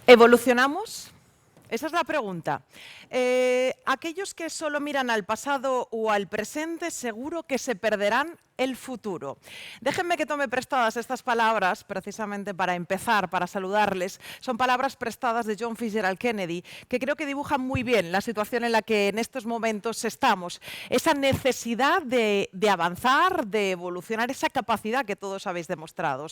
¿Evolucionamos? Esa es la pregunta. Aquellos que solo miran al pasado o al presente, seguro que se perderán el futuro. Déjenme que tome prestadas estas palabras, precisamente para empezar, para saludarles. Son palabras prestadas de John Fitzgerald Kennedy, que creo que dibujan muy bien la situación en la que en estos momentos estamos. Esa necesidad de avanzar, de evolucionar, esa capacidad que todos habéis demostrado.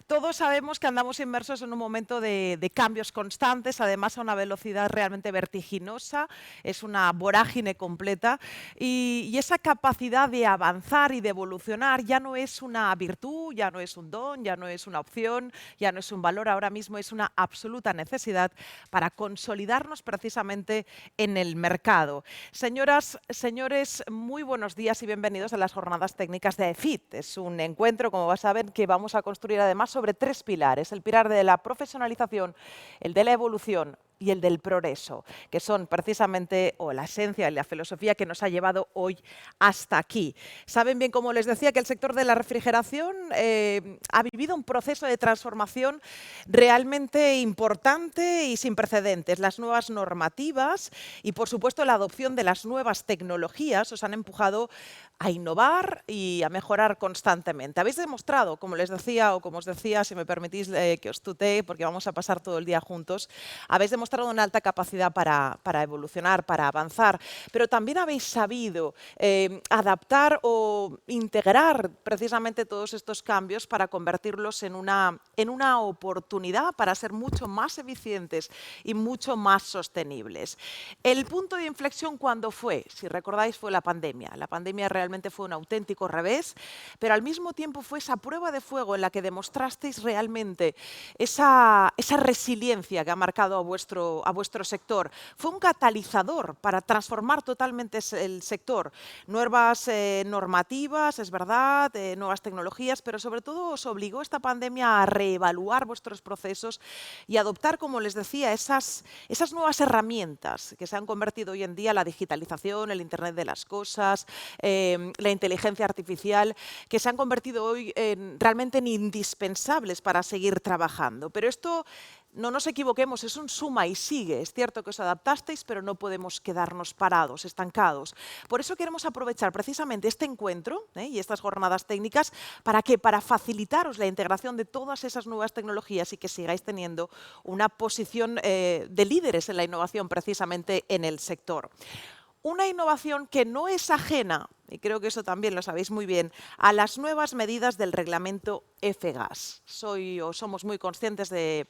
Todos sabemos que andamos inmersos en un momento de cambios constantes, además a una velocidad realmente vertiginosa, es una vorágine completa y esa capacidad de avanzar y de evolucionar ya no es una virtud, ya no es un don, ya no es una opción, ya no es un valor, ahora mismo es una absoluta necesidad para consolidarnos precisamente en el mercado. Señoras, señores, muy buenos días y bienvenidos a las jornadas técnicas de AEFIT. Es un encuentro, como vas a ver, que vamos a construir además sobre tres pilares: el pilar de la profesionalización, el de la evolución y el del progreso, que son precisamente la esencia y la filosofía que nos ha llevado hoy hasta aquí. Saben bien, como les decía, que el sector de la refrigeración ha vivido un proceso de transformación realmente importante y sin precedentes. Las nuevas normativas y, por supuesto, la adopción de las nuevas tecnologías os han empujado a innovar y a mejorar constantemente. Habéis demostrado, como les decía, o como os decía, si me permitís que os tutee, porque vamos a pasar todo el día juntos, habéis demostrado una alta capacidad para evolucionar, para avanzar, pero también habéis sabido adaptar o integrar precisamente todos estos cambios para convertirlos en una oportunidad para ser mucho más eficientes y mucho más sostenibles. El punto de inflexión, ¿cuándo fue? Si recordáis, fue la pandemia. La pandemia realmente fue un auténtico revés, pero al mismo tiempo fue esa prueba de fuego en la que demostrasteis realmente esa resiliencia que ha marcado a vuestro sector. Fue un catalizador para transformar totalmente el sector. Nuevas normativas, es verdad, nuevas tecnologías, pero sobre todo os obligó esta pandemia a reevaluar vuestros procesos y adoptar, como les decía, esas nuevas herramientas que se han convertido hoy en día, la digitalización, el Internet de las cosas, la inteligencia artificial, que se han convertido hoy realmente en indispensables para seguir trabajando. Pero esto, no nos equivoquemos, es un suma y sigue. Es cierto que os adaptasteis, pero no podemos quedarnos parados, estancados. Por eso queremos aprovechar precisamente este encuentro y estas jornadas técnicas. ¿Para qué? Para facilitaros la integración de todas esas nuevas tecnologías y que sigáis teniendo una posición de líderes en la innovación precisamente en el sector. Una innovación que no es ajena, y creo que eso también lo sabéis muy bien, a las nuevas medidas del reglamento F-Gas. Somos muy conscientes de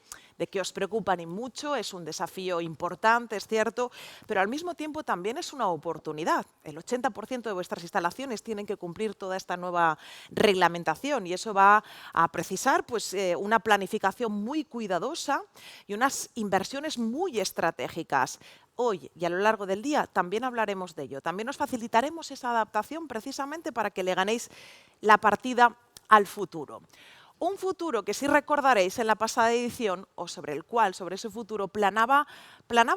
que os preocupan y mucho, es un desafío importante, es cierto, pero al mismo tiempo también es una oportunidad. El 80% de vuestras instalaciones tienen que cumplir toda esta nueva reglamentación y eso va a precisar una planificación muy cuidadosa y unas inversiones muy estratégicas. Hoy y a lo largo del día también hablaremos de ello. También os facilitaremos esa adaptación precisamente para que le ganéis la partida al futuro. Un futuro que sí recordaréis en la pasada edición, o sobre ese futuro, planaba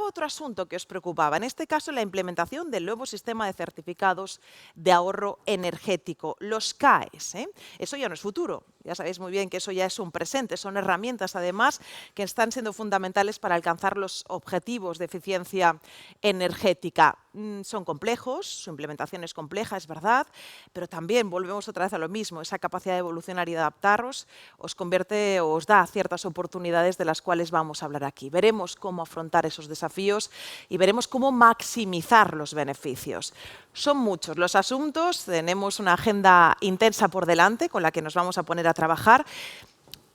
otro asunto que os preocupaba. En este caso, la implementación del nuevo sistema de certificados de ahorro energético, los CAEs. Eso ya no es futuro. Ya sabéis muy bien que eso ya es un presente. Son herramientas, además, que están siendo fundamentales para alcanzar los objetivos de eficiencia energética. Son complejos, su implementación es compleja, es verdad, pero también volvemos otra vez a lo mismo. Esa capacidad de evolucionar y de adaptaros os da ciertas oportunidades de las cuales vamos a hablar aquí. Veremos cómo afrontar esos desafíos y veremos cómo maximizar los beneficios. Son muchos los asuntos, tenemos una agenda intensa por delante con la que nos vamos a poner a trabajar.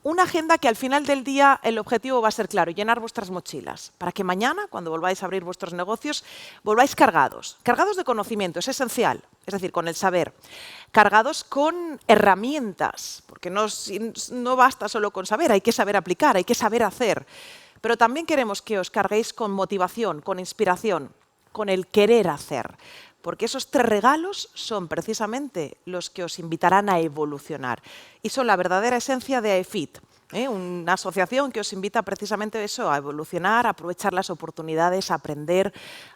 Una agenda que al final del día el objetivo va a ser claro: llenar vuestras mochilas, para que mañana, cuando volváis a abrir vuestros negocios, volváis cargados de conocimiento, es esencial, es decir, con el saber, cargados con herramientas, porque no basta solo con saber, hay que saber aplicar, hay que saber hacer, pero también queremos que os carguéis con motivación, con inspiración, con el querer hacer. Porque esos tres regalos son precisamente los que os invitarán a evolucionar y son la verdadera esencia de AEFIT, una asociación que os invita precisamente a eso, a evolucionar, a aprovechar las oportunidades, a aprender,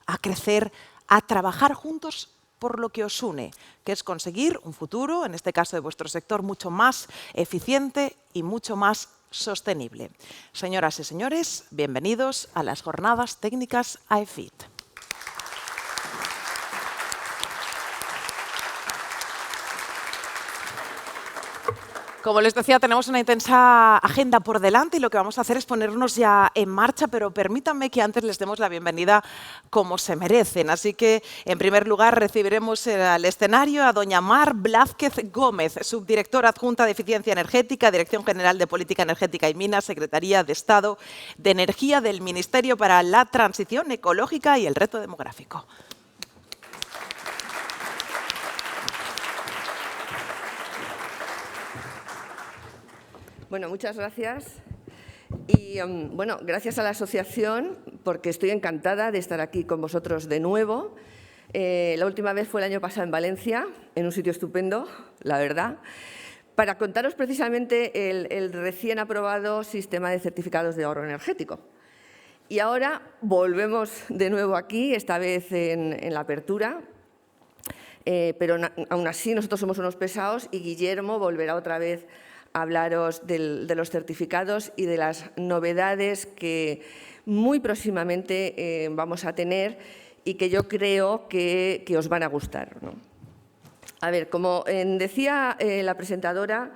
a crecer, a trabajar juntos por lo que os une, que es conseguir un futuro, en este caso de vuestro sector, mucho más eficiente y mucho más sostenible. Señoras y señores, bienvenidos a las Jornadas Técnicas AEFIT. Como les decía, tenemos una intensa agenda por delante y lo que vamos a hacer es ponernos ya en marcha, pero permítanme que antes les demos la bienvenida como se merecen. Así que, en primer lugar, recibiremos al escenario a doña Mar Blázquez Gómez, subdirectora adjunta de Eficiencia Energética, Dirección General de Política Energética y Minas, Secretaría de Estado de Energía del Ministerio para la Transición Ecológica y el Reto Demográfico. Bueno, muchas gracias. Y bueno, gracias a la asociación, porque estoy encantada de estar aquí con vosotros de nuevo. La última vez fue el año pasado en Valencia, en un sitio estupendo, la verdad, para contaros precisamente el recién aprobado sistema de certificados de ahorro energético. Y ahora volvemos de nuevo aquí, esta vez en la apertura, pero aún así nosotros somos unos pesados y Guillermo volverá otra vez hablaros de los certificados y de las novedades que muy próximamente vamos a tener y que yo creo que os van a gustar, ¿no? A ver, como decía la presentadora,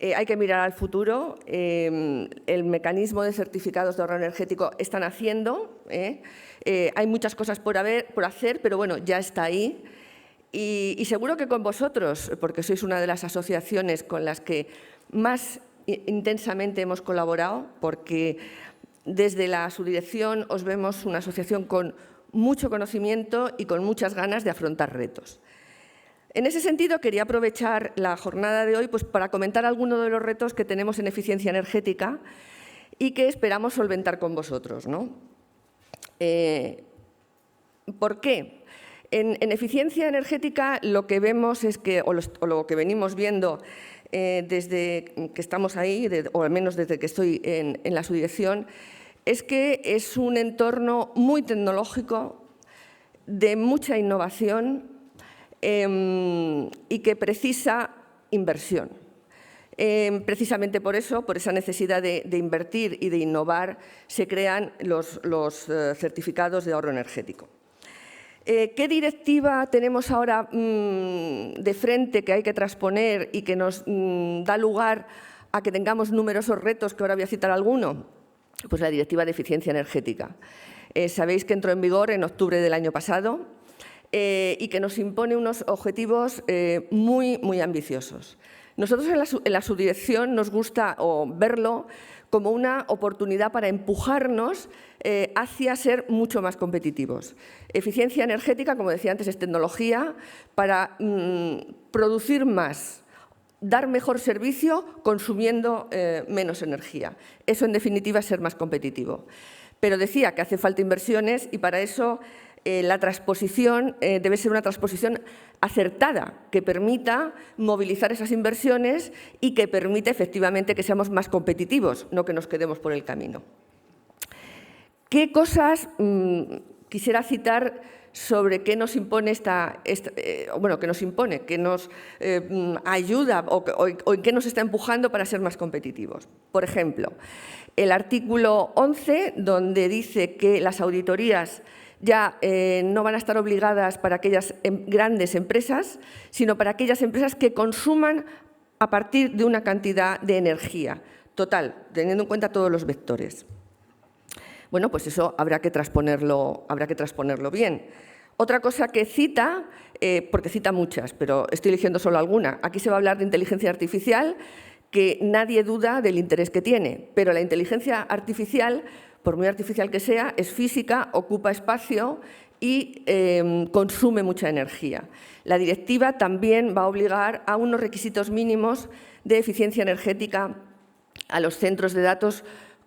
hay que mirar al futuro. El mecanismo de certificados de ahorro energético están haciendo. Hay muchas cosas por hacer, pero bueno, ya está ahí. Y seguro que con vosotros, porque sois una de las asociaciones con las que más intensamente hemos colaborado, porque desde la subdirección os vemos una asociación con mucho conocimiento y con muchas ganas de afrontar retos. En ese sentido, quería aprovechar la jornada de hoy pues, para comentar algunos de los retos que tenemos en eficiencia energética y que esperamos solventar con vosotros, ¿no? ¿Por qué? En eficiencia energética lo que vemos es que, o lo que venimos viendo desde que estamos ahí, o al menos desde que estoy en la subdirección, es que es un entorno muy tecnológico, de mucha innovación y que precisa inversión. Precisamente por eso, por esa necesidad de invertir y de innovar, se crean los certificados de ahorro energético. ¿Qué directiva tenemos ahora de frente que hay que transponer y que nos da lugar a que tengamos numerosos retos, que ahora voy a citar alguno? Pues la Directiva de Eficiencia Energética. Sabéis que entró en vigor en octubre del año pasado y que nos impone unos objetivos muy ambiciosos. Nosotros en la subdirección nos gusta verlo como una oportunidad para empujarnos hacia ser mucho más competitivos. Eficiencia energética, como decía antes, es tecnología para producir más, dar mejor servicio consumiendo menos energía. Eso, en definitiva, es ser más competitivo. Pero decía que hace falta inversiones y para eso la transposición debe ser una transposición acertada, que permita movilizar esas inversiones y que permita efectivamente que seamos más competitivos, no que nos quedemos por el camino. ¿Qué cosas quisiera citar sobre qué nos impone qué nos ayuda o en qué nos está empujando para ser más competitivos? Por ejemplo, el artículo 11, donde dice que las auditorías ya no van a estar obligadas para aquellas grandes empresas, sino para aquellas empresas que consuman a partir de una cantidad de energía total, teniendo en cuenta todos los vectores. Bueno, pues eso habrá que transponerlo bien. Otra cosa que cita, porque cita muchas, pero estoy eligiendo solo alguna, aquí se va a hablar de inteligencia artificial, que nadie duda del interés que tiene, pero la inteligencia artificial, por muy artificial que sea, es física, ocupa espacio y consume mucha energía. La directiva también va a obligar a unos requisitos mínimos de eficiencia energética a los centros de datos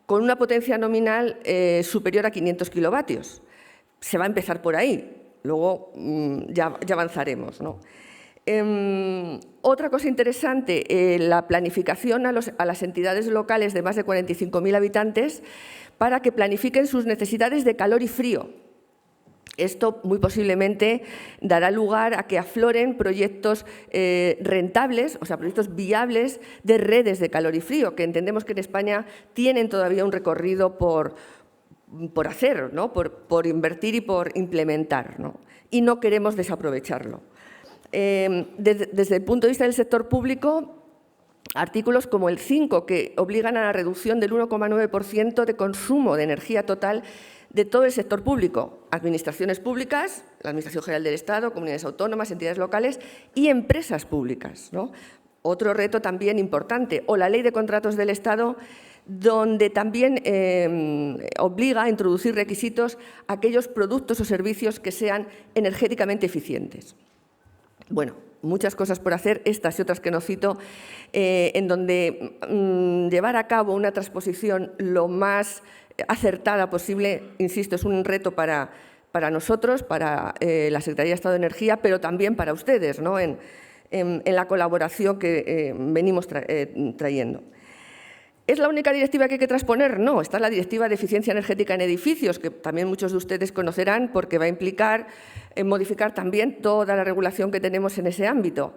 con una potencia nominal superior a 500 kilovatios. Se va a empezar por ahí, luego ya avanzaremos, ¿no? Otra cosa interesante, la planificación a las entidades locales de más de 45.000 habitantes para que planifiquen sus necesidades de calor y frío. Esto muy posiblemente dará lugar a que afloren proyectos rentables, o sea, proyectos viables de redes de calor y frío, que entendemos que en España tienen todavía un recorrido por hacer, ¿no? por invertir y por implementar, ¿no? Y no queremos desaprovecharlo. Desde el punto de vista del sector público, artículos como el 5, que obligan a la reducción del 1,9% de consumo de energía total de todo el sector público, administraciones públicas, la Administración General del Estado, comunidades autónomas, entidades locales y empresas públicas, ¿no? Otro reto también importante, o la Ley de Contratos del Estado, donde también obliga a introducir requisitos a aquellos productos o servicios que sean energéticamente eficientes. Bueno, muchas cosas por hacer, estas y otras que no cito, en donde llevar a cabo una transposición lo más acertada posible, insisto, es un reto para nosotros, para la Secretaría de Estado de Energía, pero también para ustedes, ¿no? en la colaboración que venimos trayendo. ¿Es la única directiva que hay que transponer? No, está la Directiva de Eficiencia Energética en Edificios, que también muchos de ustedes conocerán porque va a implicar modificar también toda la regulación que tenemos en ese ámbito,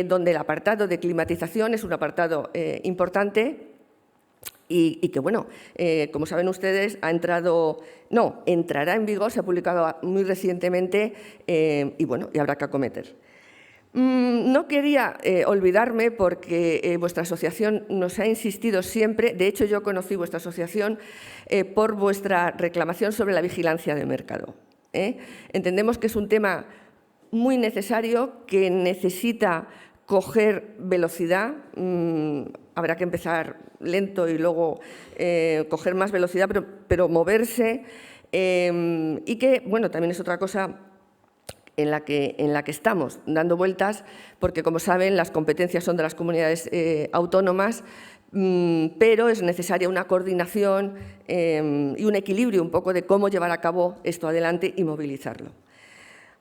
donde el apartado de climatización es un apartado importante y que, bueno, como saben ustedes, entrará en vigor, se ha publicado muy recientemente y, bueno, y habrá que acometer. No quería olvidarme porque vuestra asociación nos ha insistido siempre, de hecho yo conocí vuestra asociación por vuestra reclamación sobre la vigilancia de mercado. Entendemos que es un tema muy necesario, que necesita coger velocidad, habrá que empezar lento y luego coger más velocidad, pero moverse y que, bueno, también es otra cosa en la que estamos dando vueltas, porque, como saben, las competencias son de las comunidades autónomas, pero es necesaria una coordinación y un equilibrio un poco de cómo llevar a cabo esto adelante y movilizarlo.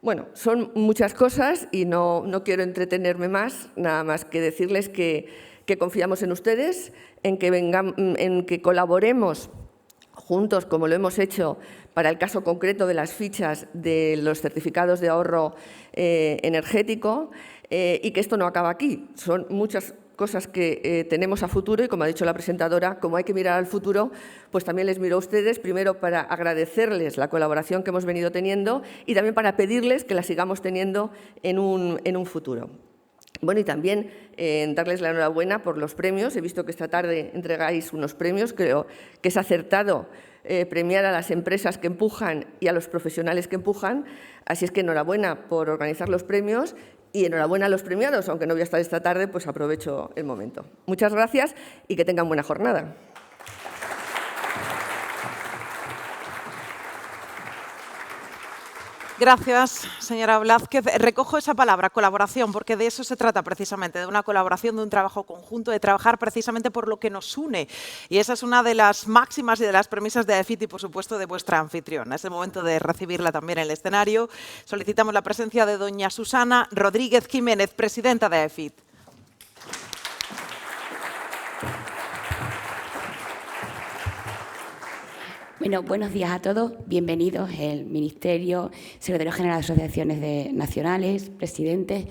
Bueno, son muchas cosas y no quiero entretenerme más, nada más que decirles que confiamos en ustedes, en que colaboremos juntos, como lo hemos hecho para el caso concreto de las fichas de los certificados de ahorro energético, y que esto no acaba aquí. Son muchas cosas que tenemos a futuro y, como ha dicho la presentadora, como hay que mirar al futuro, pues también les miro a ustedes, primero para agradecerles la colaboración que hemos venido teniendo y también para pedirles que la sigamos teniendo en un futuro. Bueno, y también darles la enhorabuena por los premios. He visto que esta tarde entregáis unos premios. Creo que es acertado premiar a las empresas que empujan y a los profesionales que empujan. Así es que enhorabuena por organizar los premios y enhorabuena a los premiados. Aunque no voy a estar esta tarde, pues aprovecho el momento. Muchas gracias y que tengan buena jornada. Gracias, señora Blázquez. Recojo esa palabra, colaboración, porque de eso se trata precisamente, de una colaboración, de un trabajo conjunto, de trabajar precisamente por lo que nos une. Y esa es una de las máximas y de las premisas de AEFIT y, por supuesto, de vuestra anfitriona. Es el momento de recibirla también en el escenario. Solicitamos la presencia de doña Susana Rodríguez Jiménez, presidenta de AEFIT. Bueno, buenos días a todos. Bienvenidos el Ministerio, Secretario General de Asociaciones Nacionales, presidentes,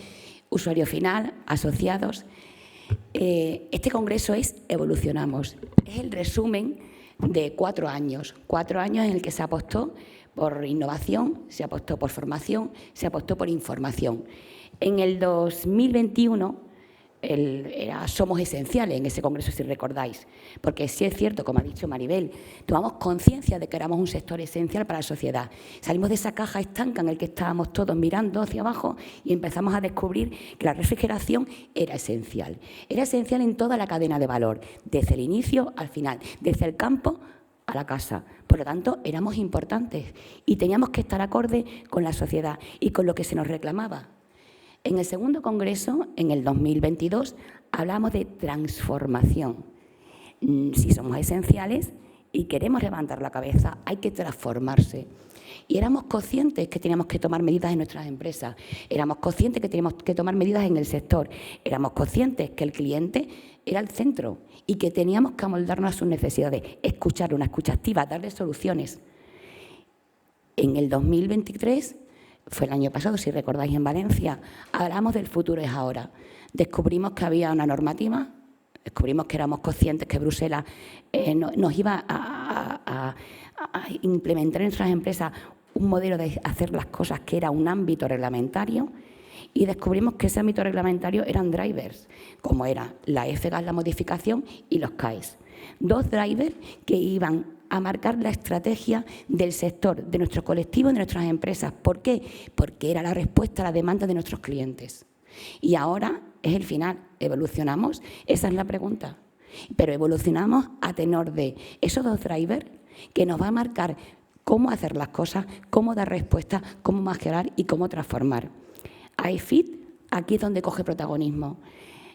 usuario final, asociados. Este congreso es Evolucionamos. Es el resumen de 4 años. 4 años en el que se apostó por innovación, se apostó por formación, se apostó por información. En el 2021... somos esenciales en ese congreso, si recordáis, porque sí es cierto, como ha dicho Maribel, tomamos conciencia de que éramos un sector esencial para la sociedad. Salimos de esa caja estanca en la que estábamos todos mirando hacia abajo y empezamos a descubrir que la refrigeración era esencial en toda la cadena de valor, desde el inicio al final, desde el campo a la casa. Por lo tanto, éramos importantes y teníamos que estar acorde con la sociedad y con lo que se nos reclamaba. En el segundo congreso, en el 2022, hablamos de transformación. Si somos esenciales y queremos levantar la cabeza, hay que transformarse. Y éramos conscientes que teníamos que tomar medidas en nuestras empresas, éramos conscientes que teníamos que tomar medidas en el sector, éramos conscientes que el cliente era el centro y que teníamos que amoldarnos a sus necesidades, escuchar, una escucha activa, darle soluciones. En el 2023, fue el año pasado, si recordáis, en Valencia, hablamos del futuro es ahora. Descubrimos que había una normativa, descubrimos que éramos conscientes que Bruselas nos iba a implementar en nuestras empresas un modelo de hacer las cosas que era un ámbito reglamentario, y descubrimos que ese ámbito reglamentario eran drivers, como era la FGAS, la modificación, y los CAEs. 2 drivers que iban a marcar la estrategia del sector, de nuestro colectivo, de nuestras empresas. ¿Por qué? Porque era la respuesta a la demanda de nuestros clientes. Y ahora es el final. ¿Evolucionamos? Esa es la pregunta. Pero evolucionamos a tenor de esos 2 drivers que nos van a marcar cómo hacer las cosas, cómo dar respuesta, cómo mejorar y cómo transformar. AEFIT aquí es donde coge protagonismo.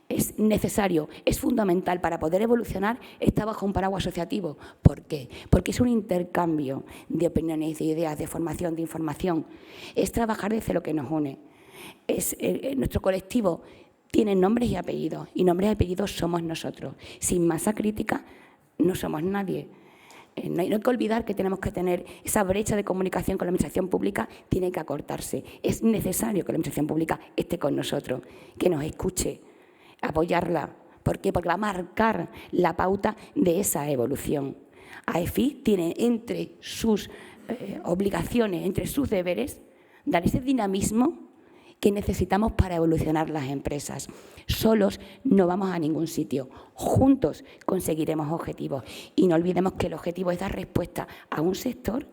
Es necesario, es fundamental para poder evolucionar, está bajo un paraguas asociativo. ¿Por qué? Porque es un intercambio de opiniones, de ideas, de formación, de información. Es trabajar desde lo que nos une. Nuestro colectivo tiene nombres y apellidos, y nombres y apellidos somos nosotros. Sin masa crítica no somos nadie. No hay que olvidar que tenemos que tener esa brecha de comunicación con la administración pública, tiene que acortarse. Es necesario que la administración pública esté con nosotros, que nos escuche, apoyarla. ¿Por qué? Porque va a marcar la pauta de esa evolución. AEFIT tiene entre sus obligaciones, entre sus deberes, dar ese dinamismo que necesitamos para evolucionar las empresas. Solos no vamos a ningún sitio. Juntos conseguiremos objetivos. Y no olvidemos que el objetivo es dar respuesta a un sector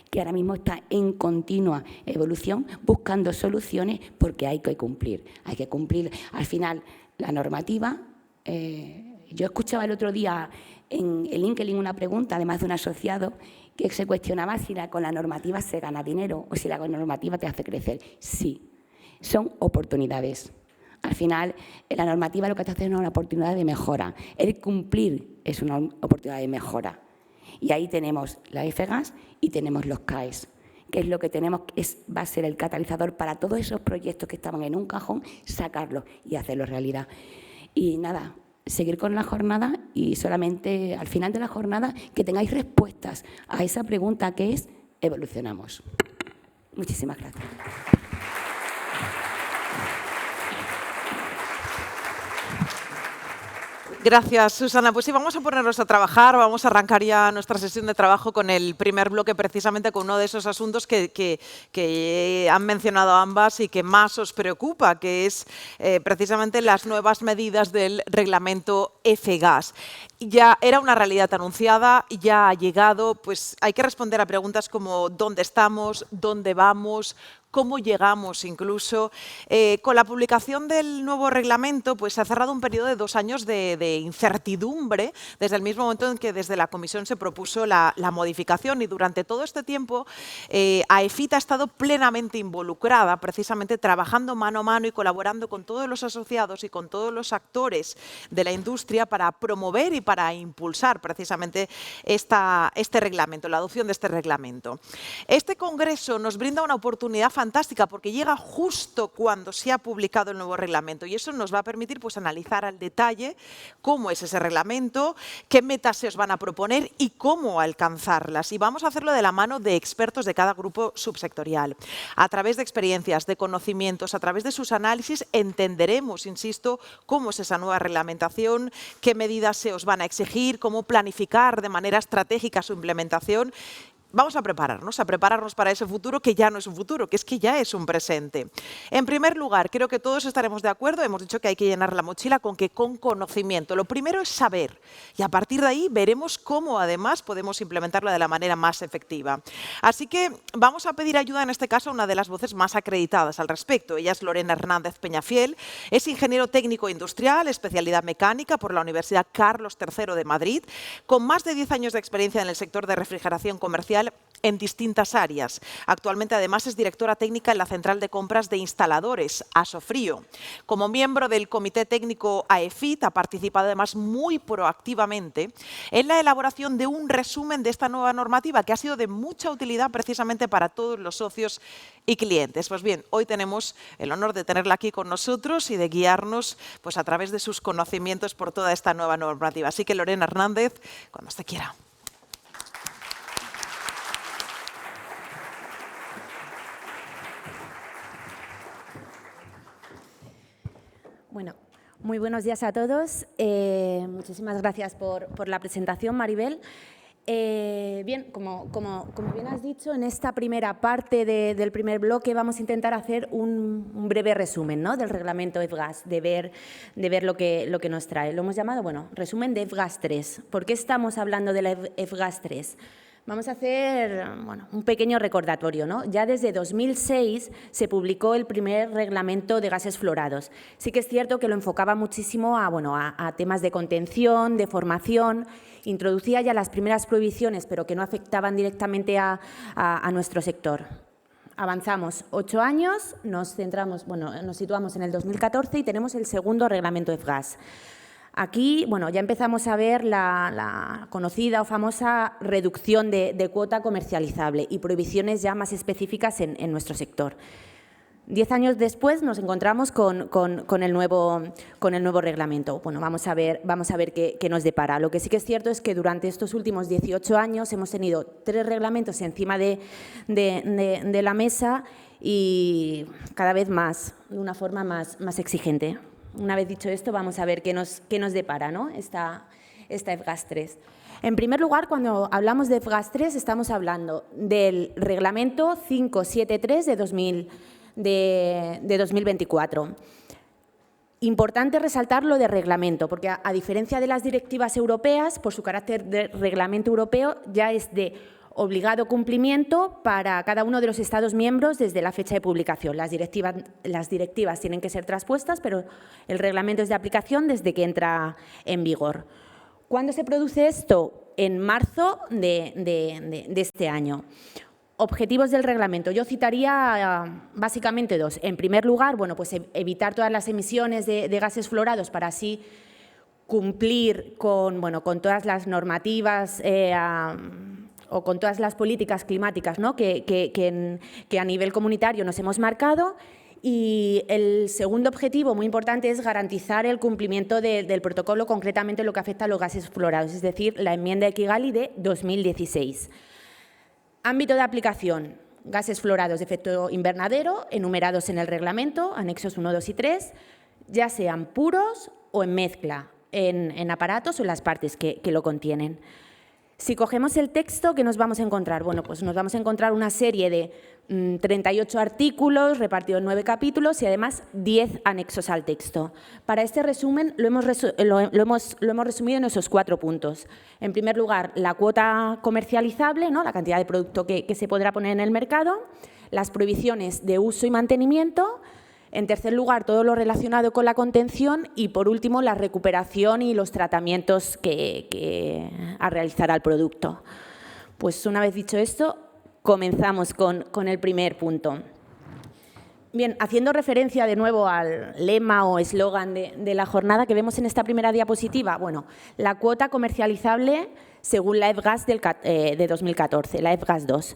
que ahora mismo está en continua evolución, buscando soluciones, porque hay que cumplir. Hay que cumplir, al final, la normativa. Yo escuchaba el otro día en LinkedIn una pregunta, además de un asociado, que se cuestionaba si con la normativa se gana dinero o si la normativa te hace crecer. Sí. Son oportunidades. Al final, la normativa lo que te hace es una oportunidad de mejora. El cumplir es una oportunidad de mejora. Y ahí tenemos la FGAS y tenemos los CAEs, que es lo que tenemos, va a ser el catalizador para todos esos proyectos que estaban en un cajón, sacarlos y hacerlos realidad. Y nada, seguir con la jornada y solamente al final de la jornada que tengáis respuestas a esa pregunta que es ¿evolucionamos? Muchísimas gracias. Gracias, Susana. Pues sí, vamos a ponernos a trabajar, vamos a arrancar ya nuestra sesión de trabajo con el primer bloque, precisamente con uno de esos asuntos que han mencionado ambas y que más os preocupa, que es precisamente las nuevas medidas del reglamento FGAS. Ya era una realidad anunciada, ya ha llegado, pues hay que responder a preguntas como ¿dónde estamos?, ¿dónde vamos?, cómo llegamos incluso. Con la publicación del nuevo reglamento pues se ha cerrado un periodo de 2 años de incertidumbre desde el mismo momento en que desde la Comisión se propuso la modificación, y durante todo este tiempo AEFIT ha estado plenamente involucrada, precisamente trabajando mano a mano y colaborando con todos los asociados y con todos los actores de la industria para promover y para impulsar precisamente este reglamento, la adopción de este reglamento. Este congreso nos brinda una oportunidad fantástica porque llega justo cuando se ha publicado el nuevo reglamento, y eso nos va a permitir pues analizar al detalle cómo es ese reglamento, qué metas se os van a proponer y cómo alcanzarlas. Y vamos a hacerlo de la mano de expertos de cada grupo subsectorial. A través de experiencias, de conocimientos, a través de sus análisis entenderemos, insisto, cómo es esa nueva reglamentación, qué medidas se os van a exigir, cómo planificar de manera estratégica su implementación. Vamos a prepararnos para ese futuro que ya no es un futuro, que es que ya es un presente. En primer lugar, creo que todos estaremos de acuerdo, hemos dicho que hay que llenar la mochila con conocimiento. Lo primero es saber, y a partir de ahí veremos cómo además podemos implementarlo de la manera más efectiva. Así que vamos a pedir ayuda en este caso a una de las voces más acreditadas al respecto. Ella es Lorena Hernández Peñafiel, es ingeniero técnico industrial, especialidad mecánica por la Universidad Carlos III de Madrid, con más de 10 años de experiencia en el sector de refrigeración comercial en distintas áreas. Actualmente, además, es directora técnica en la Central de Compras de Instaladores, Asofrío. Como miembro del Comité Técnico AEFIT, ha participado además muy proactivamente en la elaboración de un resumen de esta nueva normativa que ha sido de mucha utilidad precisamente para todos los socios y clientes. Pues bien, hoy tenemos el honor de tenerla aquí con nosotros y de guiarnos pues, a través de sus conocimientos por toda esta nueva normativa. Así que, Lorena Hernández, cuando usted quiera. Bueno, muy buenos días a todos. Muchísimas gracias por la presentación, Maribel. Bien, como bien has dicho, en esta primera parte del primer bloque vamos a intentar hacer un breve resumen, ¿no?, del reglamento EFGAS, de ver lo que nos trae. Lo hemos llamado, bueno, resumen de EFGAS 3. ¿Por qué estamos hablando de la EFGAS 3? Vamos a hacer un pequeño recordatorio, ¿no? Ya desde 2006 se publicó el primer reglamento de gases fluorados. Sí que es cierto que lo enfocaba muchísimo a temas de contención, de formación, introducía ya las primeras prohibiciones, pero que no afectaban directamente a nuestro sector. Avanzamos 8 años, nos situamos en el 2014 y tenemos el segundo reglamento EFGAS. Aquí, ya empezamos a ver la conocida o famosa reducción de cuota comercializable y prohibiciones ya más específicas en nuestro sector. 10 años después nos encontramos con el nuevo reglamento. Bueno, vamos a ver qué nos depara. Lo que sí que es cierto es que durante estos últimos 18 años hemos tenido 3 reglamentos encima de la mesa y cada vez más, de una forma más exigente. Una vez dicho esto, vamos a ver qué nos depara, ¿no?, esta EFGAS 3. En primer lugar, cuando hablamos de EFGAS 3, estamos hablando del Reglamento 573 de 2024. Importante resaltar lo de reglamento, porque a diferencia de las directivas europeas, por su carácter de reglamento europeo, ya es de obligado cumplimiento para cada uno de los Estados miembros desde la fecha de publicación. Las directivas tienen que ser traspuestas, pero el reglamento es de aplicación desde que entra en vigor. ¿Cuándo se produce esto? En marzo de este año. Objetivos del reglamento. Yo citaría básicamente 2. En primer lugar, pues evitar todas las emisiones de gases fluorados para así cumplir con todas las normativas o con todas las políticas climáticas, ¿no?, que a nivel comunitario nos hemos marcado. Y el segundo objetivo, muy importante, es garantizar el cumplimiento del protocolo, concretamente lo que afecta a los gases fluorados, es decir, la enmienda de Kigali de 2016. Ámbito de aplicación, gases fluorados de efecto invernadero, enumerados en el reglamento, anexos 1, 2 y 3, ya sean puros o en mezcla, en aparatos o en las partes que lo contienen. Si cogemos el texto, ¿qué nos vamos a encontrar? Pues nos vamos a encontrar una serie de 38 artículos repartidos en 9 capítulos y además 10 anexos al texto. Para este resumen lo hemos resumido en esos 4 puntos. En primer lugar, la cuota comercializable, ¿no?, la cantidad de producto que se podrá poner en el mercado, las prohibiciones de uso y mantenimiento. En tercer lugar, todo lo relacionado con la contención y, por último, la recuperación y los tratamientos que a realizar al producto. Pues una vez dicho esto, comenzamos con el primer punto. Bien, haciendo referencia de nuevo al lema o eslogan de la jornada que vemos en esta primera diapositiva, la cuota comercializable según la EFGAS de 2014, la EFGAS 2.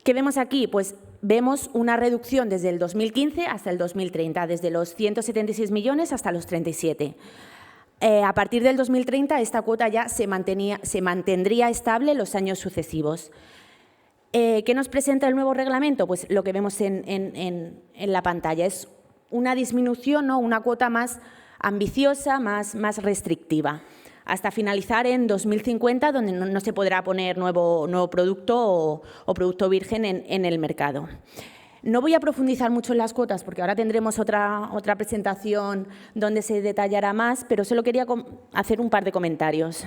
¿Qué vemos aquí? Pues vemos una reducción desde el 2015 hasta el 2030, desde los 176 millones hasta los 37. A partir del 2030 esta cuota ya se mantendría estable los años sucesivos. ¿Qué nos presenta el nuevo reglamento? Pues lo que vemos en la pantalla es una disminución, ¿no?, una cuota más ambiciosa, más restrictiva, hasta finalizar en 2050, donde no se podrá poner nuevo producto o producto virgen en el mercado. No voy a profundizar mucho en las cuotas porque ahora tendremos otra presentación donde se detallará más, pero solo quería hacer un par de comentarios.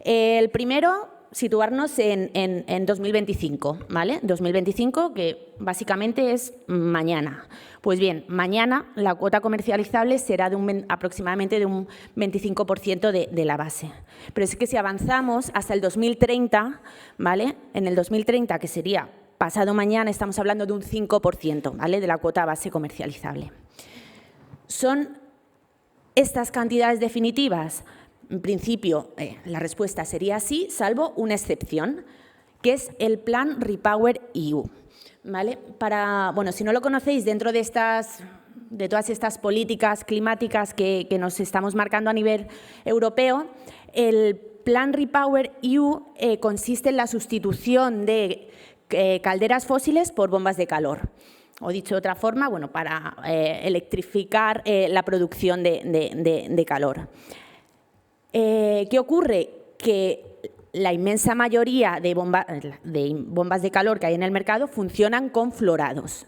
El primero, situarnos en 2025, ¿vale? 2025, que básicamente es mañana. Pues bien, mañana la cuota comercializable será aproximadamente de un 25% de la base. Pero es que si avanzamos hasta el 2030, ¿vale?, en el 2030, que sería pasado mañana, estamos hablando de un 5%, ¿vale?, de la cuota base comercializable. ¿Son estas cantidades definitivas? En principio, la respuesta sería sí, salvo una excepción, que es el Plan REPowerEU. ¿Vale? Si no lo conocéis, dentro de todas estas políticas climáticas que nos estamos marcando a nivel europeo, el Plan REPowerEU consiste en la sustitución de calderas fósiles por bombas de calor. o dicho de otra forma, bueno, para electrificar la producción de calor. ¿Qué ocurre? Que la inmensa mayoría de bombas de calor que hay en el mercado funcionan con fluorados.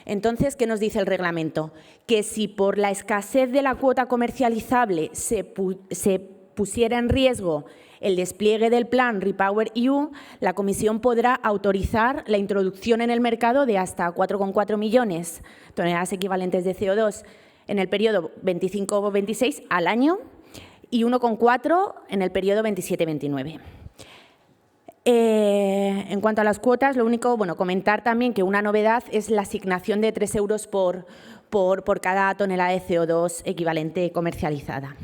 Entonces, ¿qué nos dice el reglamento? Que si por la escasez de la cuota comercializable se pusiera en riesgo el despliegue del plan REPowerEU, la Comisión podrá autorizar la introducción en el mercado de hasta 4,4 millones de toneladas equivalentes de CO2 en el periodo 25-26 al año y 1,4 en el periodo 27-29. En cuanto a las cuotas, lo único, bueno, comentar también que una novedad es la asignación de 3 euros por cada tonelada de CO2 equivalente comercializada.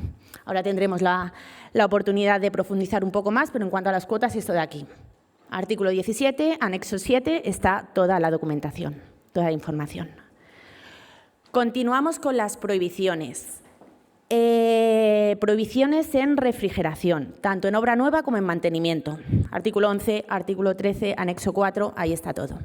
Ahora tendremos la oportunidad de profundizar un poco más, pero en cuanto a las cuotas, esto de aquí. Artículo 17, anexo 7, está toda la documentación, toda la información. Continuamos con las prohibiciones. Prohibiciones en refrigeración, tanto en obra nueva como en mantenimiento. Artículo 11, artículo 13, anexo 4, ahí está todo.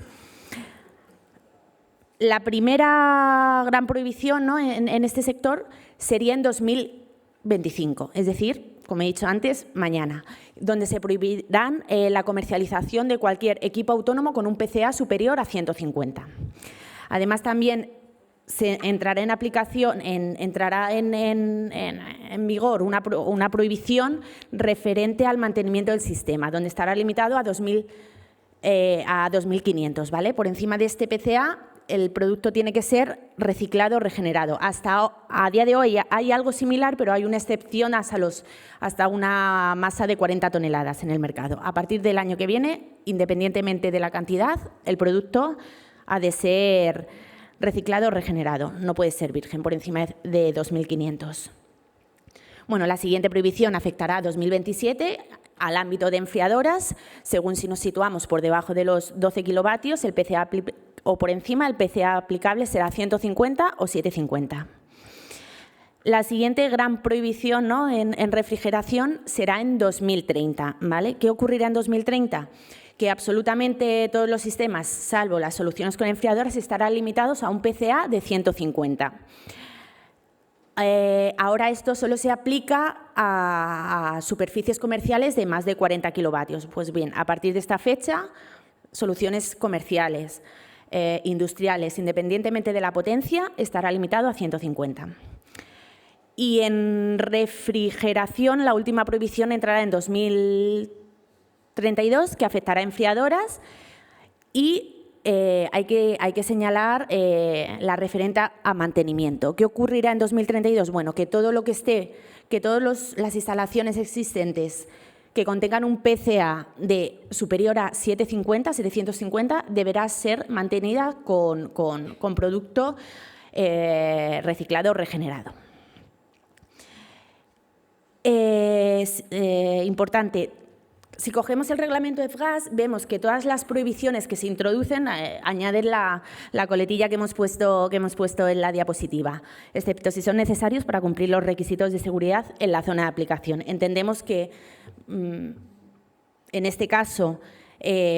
La primera gran prohibición, ¿no?, en este sector sería en 2025, es decir, como he dicho antes, mañana, donde se prohibirán la comercialización de cualquier equipo autónomo con un PCA superior a 150. Además, también se entrará en aplicación, entrará en vigor una prohibición referente al mantenimiento del sistema, donde estará limitado a 2.500, ¿vale? Por encima de este PCA, el producto tiene que ser reciclado o regenerado. A día de hoy hay algo similar, pero hay una excepción hasta una masa de 40 toneladas en el mercado. A partir del año que viene, independientemente de la cantidad, el producto ha de ser reciclado o regenerado. No puede ser virgen por encima de 2.500. Bueno, la siguiente prohibición afectará a 2027 al ámbito de enfriadoras, según si nos situamos por debajo de los 12 kilovatios, el PCA o por encima, el PCA aplicable será 150 o 750. La siguiente gran prohibición, ¿no?, en refrigeración será en 2030, ¿vale? ¿Qué ocurrirá en 2030? Que absolutamente todos los sistemas, salvo las soluciones con enfriadoras, estarán limitados a un PCA de 150. Ahora esto solo se aplica a superficies comerciales de más de 40 kilovatios. Pues bien, a partir de esta fecha, soluciones comerciales, industriales, independientemente de la potencia, estará limitado a 150. Y en refrigeración, la última prohibición entrará en 2032, que afectará a enfriadoras, y hay que señalar la referente a mantenimiento. ¿Qué ocurrirá en 2032? Bueno, que todo lo que esté, que todas las instalaciones existentes que contengan un PCA superior a 750, deberá ser mantenida con producto reciclado o regenerado. Importante. Si cogemos el reglamento de F-gas, vemos que todas las prohibiciones que se introducen añaden la coletilla que hemos puesto en la diapositiva, excepto si son necesarios para cumplir los requisitos de seguridad en la zona de aplicación. Entendemos que, en este caso,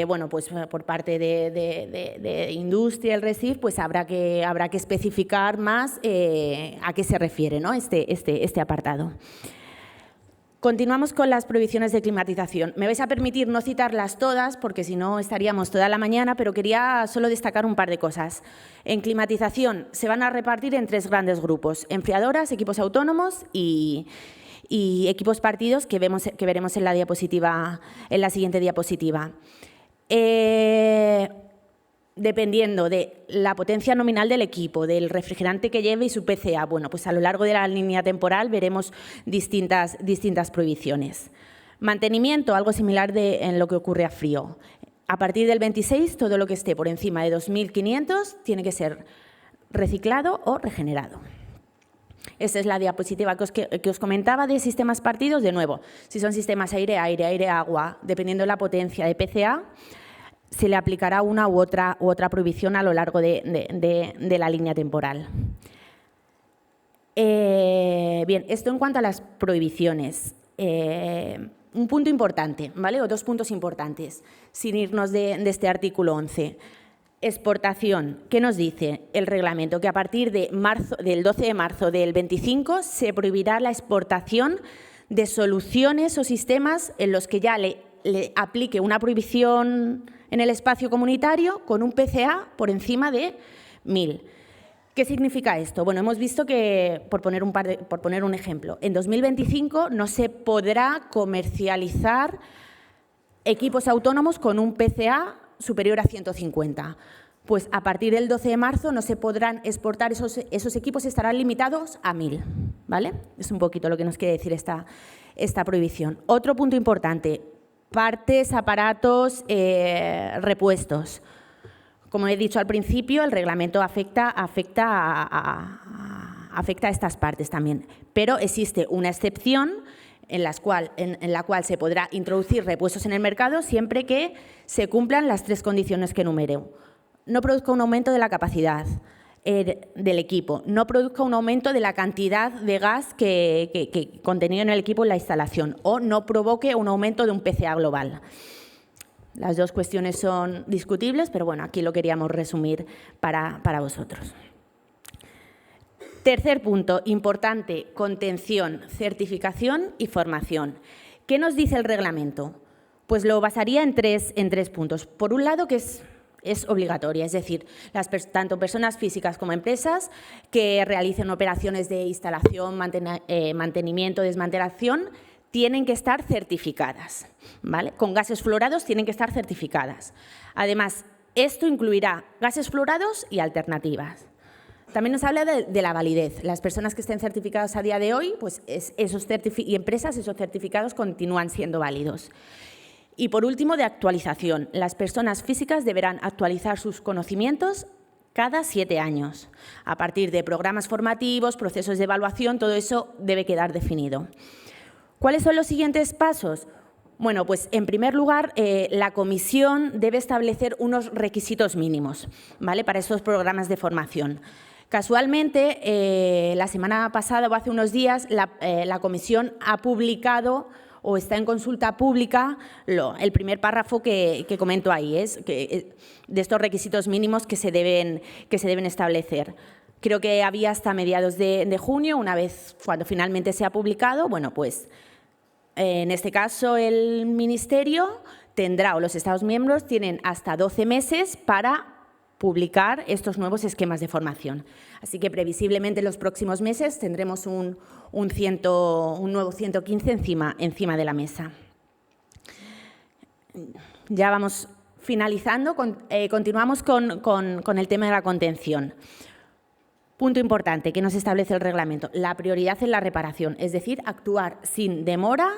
bueno, pues por parte de industria, el RECIF, pues habrá que especificar más a qué se refiere, ¿no?, este apartado. Continuamos con las prohibiciones de climatización. Me vais a permitir no citarlas todas, porque si no estaríamos toda la mañana, pero quería solo destacar un par de cosas. En climatización se van a repartir en 3 grandes grupos: enfriadoras, equipos autónomos y equipos partidos, que veremos en la diapositiva, en la siguiente diapositiva. Dependiendo de la potencia nominal del equipo, del refrigerante que lleve y su PCA, bueno, pues a lo largo de la línea temporal veremos distintas prohibiciones. Mantenimiento, algo similar en lo que ocurre a frío. A partir del 26, todo lo que esté por encima de 2.500 tiene que ser reciclado o regenerado. Esta es la diapositiva que os comentaba de sistemas partidos. De nuevo, si son sistemas aire-agua, dependiendo de la potencia de PCA, se le aplicará una u otra prohibición a lo largo de la línea temporal. Bien, esto en cuanto a las prohibiciones. Un punto importante, ¿vale? O 2 puntos importantes, sin irnos de este artículo 11. Exportación. ¿Qué nos dice el reglamento? Que a partir de del 12 de marzo del 25 se prohibirá la exportación de soluciones o sistemas en los que ya le aplique una prohibición en el espacio comunitario con un PCA por encima de 1000. ¿Qué significa esto? Bueno, hemos visto que, por poner un ejemplo, en 2025 no se podrá comercializar equipos autónomos con un PCA superior a 150. Pues a partir del 12 de marzo no se podrán exportar esos equipos, estarán limitados a 1000. ¿Vale? Es un poquito lo que nos quiere decir esta prohibición. Otro punto importante, partes, aparatos, repuestos. Como he dicho al principio, el reglamento afecta a estas partes también, pero existe una excepción en la cual se podrá introducir repuestos en el mercado siempre que se cumplan las 3 condiciones que enumeré. No produzca un aumento de la capacidad del equipo, no produzca un aumento de la cantidad de gas que contenido en el equipo en la instalación o no provoque un aumento de un PCA global. Las 2 cuestiones son discutibles, pero bueno, aquí lo queríamos resumir para vosotros. Tercer punto, importante, contención, certificación y formación. ¿Qué nos dice el reglamento? Pues lo basaría en tres puntos. Por un lado, que es obligatoria, es decir, tanto personas físicas como empresas que realicen operaciones de instalación, mantenimiento, desmantelación, tienen que estar certificadas, ¿vale? Con gases fluorados tienen que estar certificadas. Además, esto incluirá gases fluorados y alternativas. También nos habla de la validez. Las personas que estén certificadas a día de hoy, pues esos certificados continúan siendo válidos. Y por último, de actualización. Las personas físicas deberán actualizar sus conocimientos cada 7 años. A partir de programas formativos, procesos de evaluación, todo eso debe quedar definido. ¿Cuáles son los siguientes pasos? Bueno, pues en primer lugar, la comisión debe establecer unos requisitos mínimos, ¿vale?, para estos programas de formación. Casualmente, la semana pasada o hace unos días, la comisión ha publicado o está en consulta pública el primer párrafo que comento ahí, de estos requisitos mínimos que se deben establecer. Creo que había hasta mediados de junio, una vez cuando finalmente se ha publicado, bueno, pues en este caso el Ministerio tendrá, o los Estados miembros tienen hasta 12 meses para publicar estos nuevos esquemas de formación. Así que previsiblemente en los próximos meses tendremos un nuevo 115 encima de la mesa. Ya vamos finalizando, continuamos con el tema de la contención. Punto importante que nos establece el reglamento, la prioridad en la reparación, es decir, actuar sin demora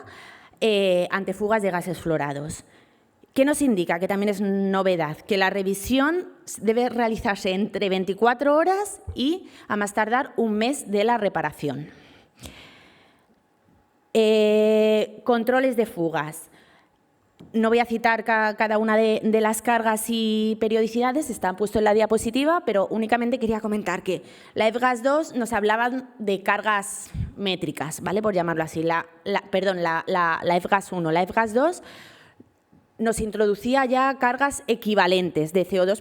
ante fugas de gases fluorados. ¿Qué nos indica? Que también es novedad, que la revisión debe realizarse entre 24 horas y, a más tardar, un mes de la reparación. Controles de fugas. No voy a citar cada una de las cargas y periodicidades, está puesto en la diapositiva, pero únicamente quería comentar que la F-Gas 2 nos hablaba de cargas métricas, ¿vale?, por llamarlo así. La F-Gas 1, la F-Gas 2 nos introducía ya cargas equivalentes de CO2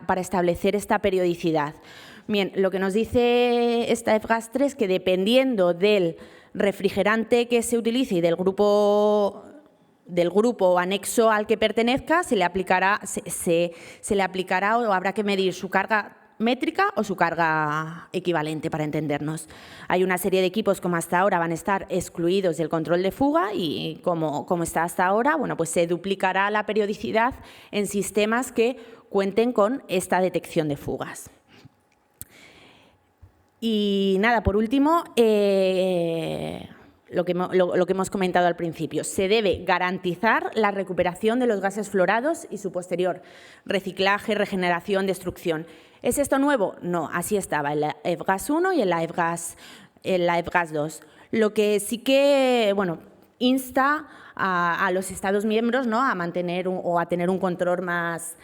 para establecer esta periodicidad. Bien, lo que nos dice esta F-Gas 3 es que dependiendo del refrigerante que se utilice y del grupo o anexo al que pertenezca, se le aplicará o habrá que medir su carga métrica o su carga equivalente, para entendernos. Hay una serie de equipos como hasta ahora van a estar excluidos del control de fuga y como está hasta ahora, bueno, pues se duplicará la periodicidad en sistemas que cuenten con esta detección de fugas. Y nada, por último, lo que hemos comentado al principio, se debe garantizar la recuperación de los gases fluorados y su posterior reciclaje, regeneración, destrucción. ¿Es esto nuevo? No, así estaba en la F-Gas 1 y en la F-Gas 2. Lo que sí que, bueno, insta a los Estados miembros, ¿no?, a mantener o a tener un control más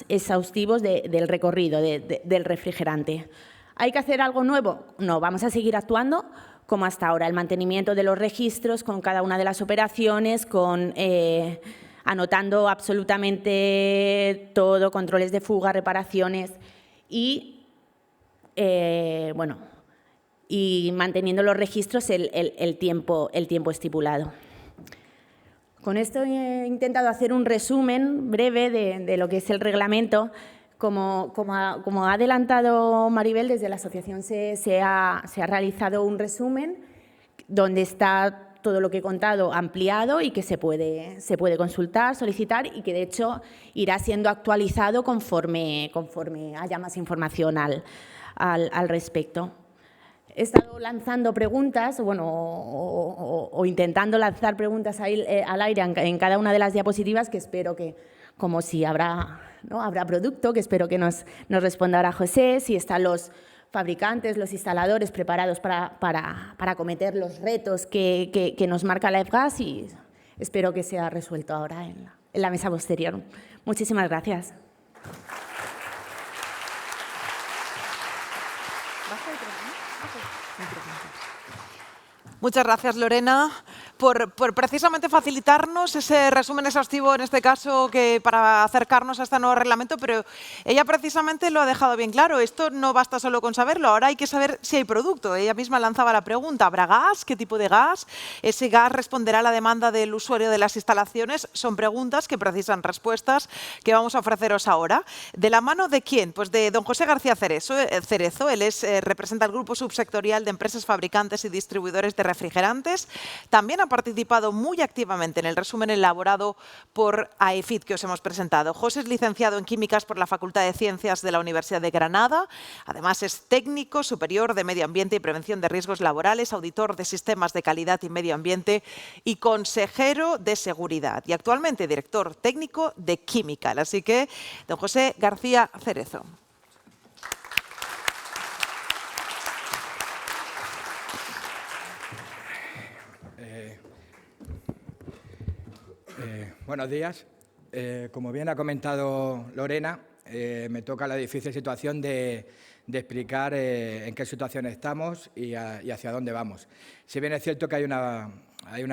exhaustivo del recorrido del refrigerante. ¿Hay que hacer algo nuevo? No, vamos a seguir actuando como hasta ahora, el mantenimiento de los registros con cada una de las operaciones, con anotando absolutamente todo, controles de fuga, reparaciones y, y manteniendo los registros el tiempo estipulado. Con esto he intentado hacer un resumen breve de lo que es el reglamento. Como ha adelantado Maribel, desde la asociación se ha realizado un resumen donde está todo lo que he contado ampliado y que se puede consultar, solicitar y que de hecho irá siendo actualizado conforme haya más información al respecto. He estado lanzando preguntas, o intentando lanzar preguntas al aire en cada una de las diapositivas, que espero que, como si habrá producto, que espero que nos responda ahora José, si están los fabricantes, los instaladores preparados para acometer los retos que nos marca la F-Gas, y espero que sea resuelto ahora en la mesa posterior. Muchísimas gracias. Muchas gracias, Lorena, por precisamente facilitarnos ese resumen exhaustivo, en este caso, para acercarnos a este nuevo reglamento, pero ella precisamente lo ha dejado bien claro. Esto no basta solo con saberlo, ahora hay que saber si hay producto. Ella misma lanzaba la pregunta, ¿habrá gas? ¿Qué tipo de gas? ¿Ese gas responderá a la demanda del usuario de las instalaciones? Son preguntas que precisan respuestas que vamos a ofreceros ahora. ¿De la mano de quién? Pues de don José García Cerezo. Él representa el Grupo Subsectorial de Empresas Fabricantes y Distribuidores de Refrigerantes. También ha participado muy activamente en el resumen elaborado por AEFIT que os hemos presentado. José es licenciado en Químicas por la Facultad de Ciencias de la Universidad de Granada. Además es técnico superior de Medio Ambiente y Prevención de Riesgos Laborales, auditor de Sistemas de Calidad y Medio Ambiente y consejero de Seguridad. Y actualmente director técnico de Química. Así que, don José García Cerezo. Buenos días. Como bien ha comentado Lorena, me toca la difícil situación de explicar en qué situación estamos y hacia dónde vamos. Si bien es cierto que hay una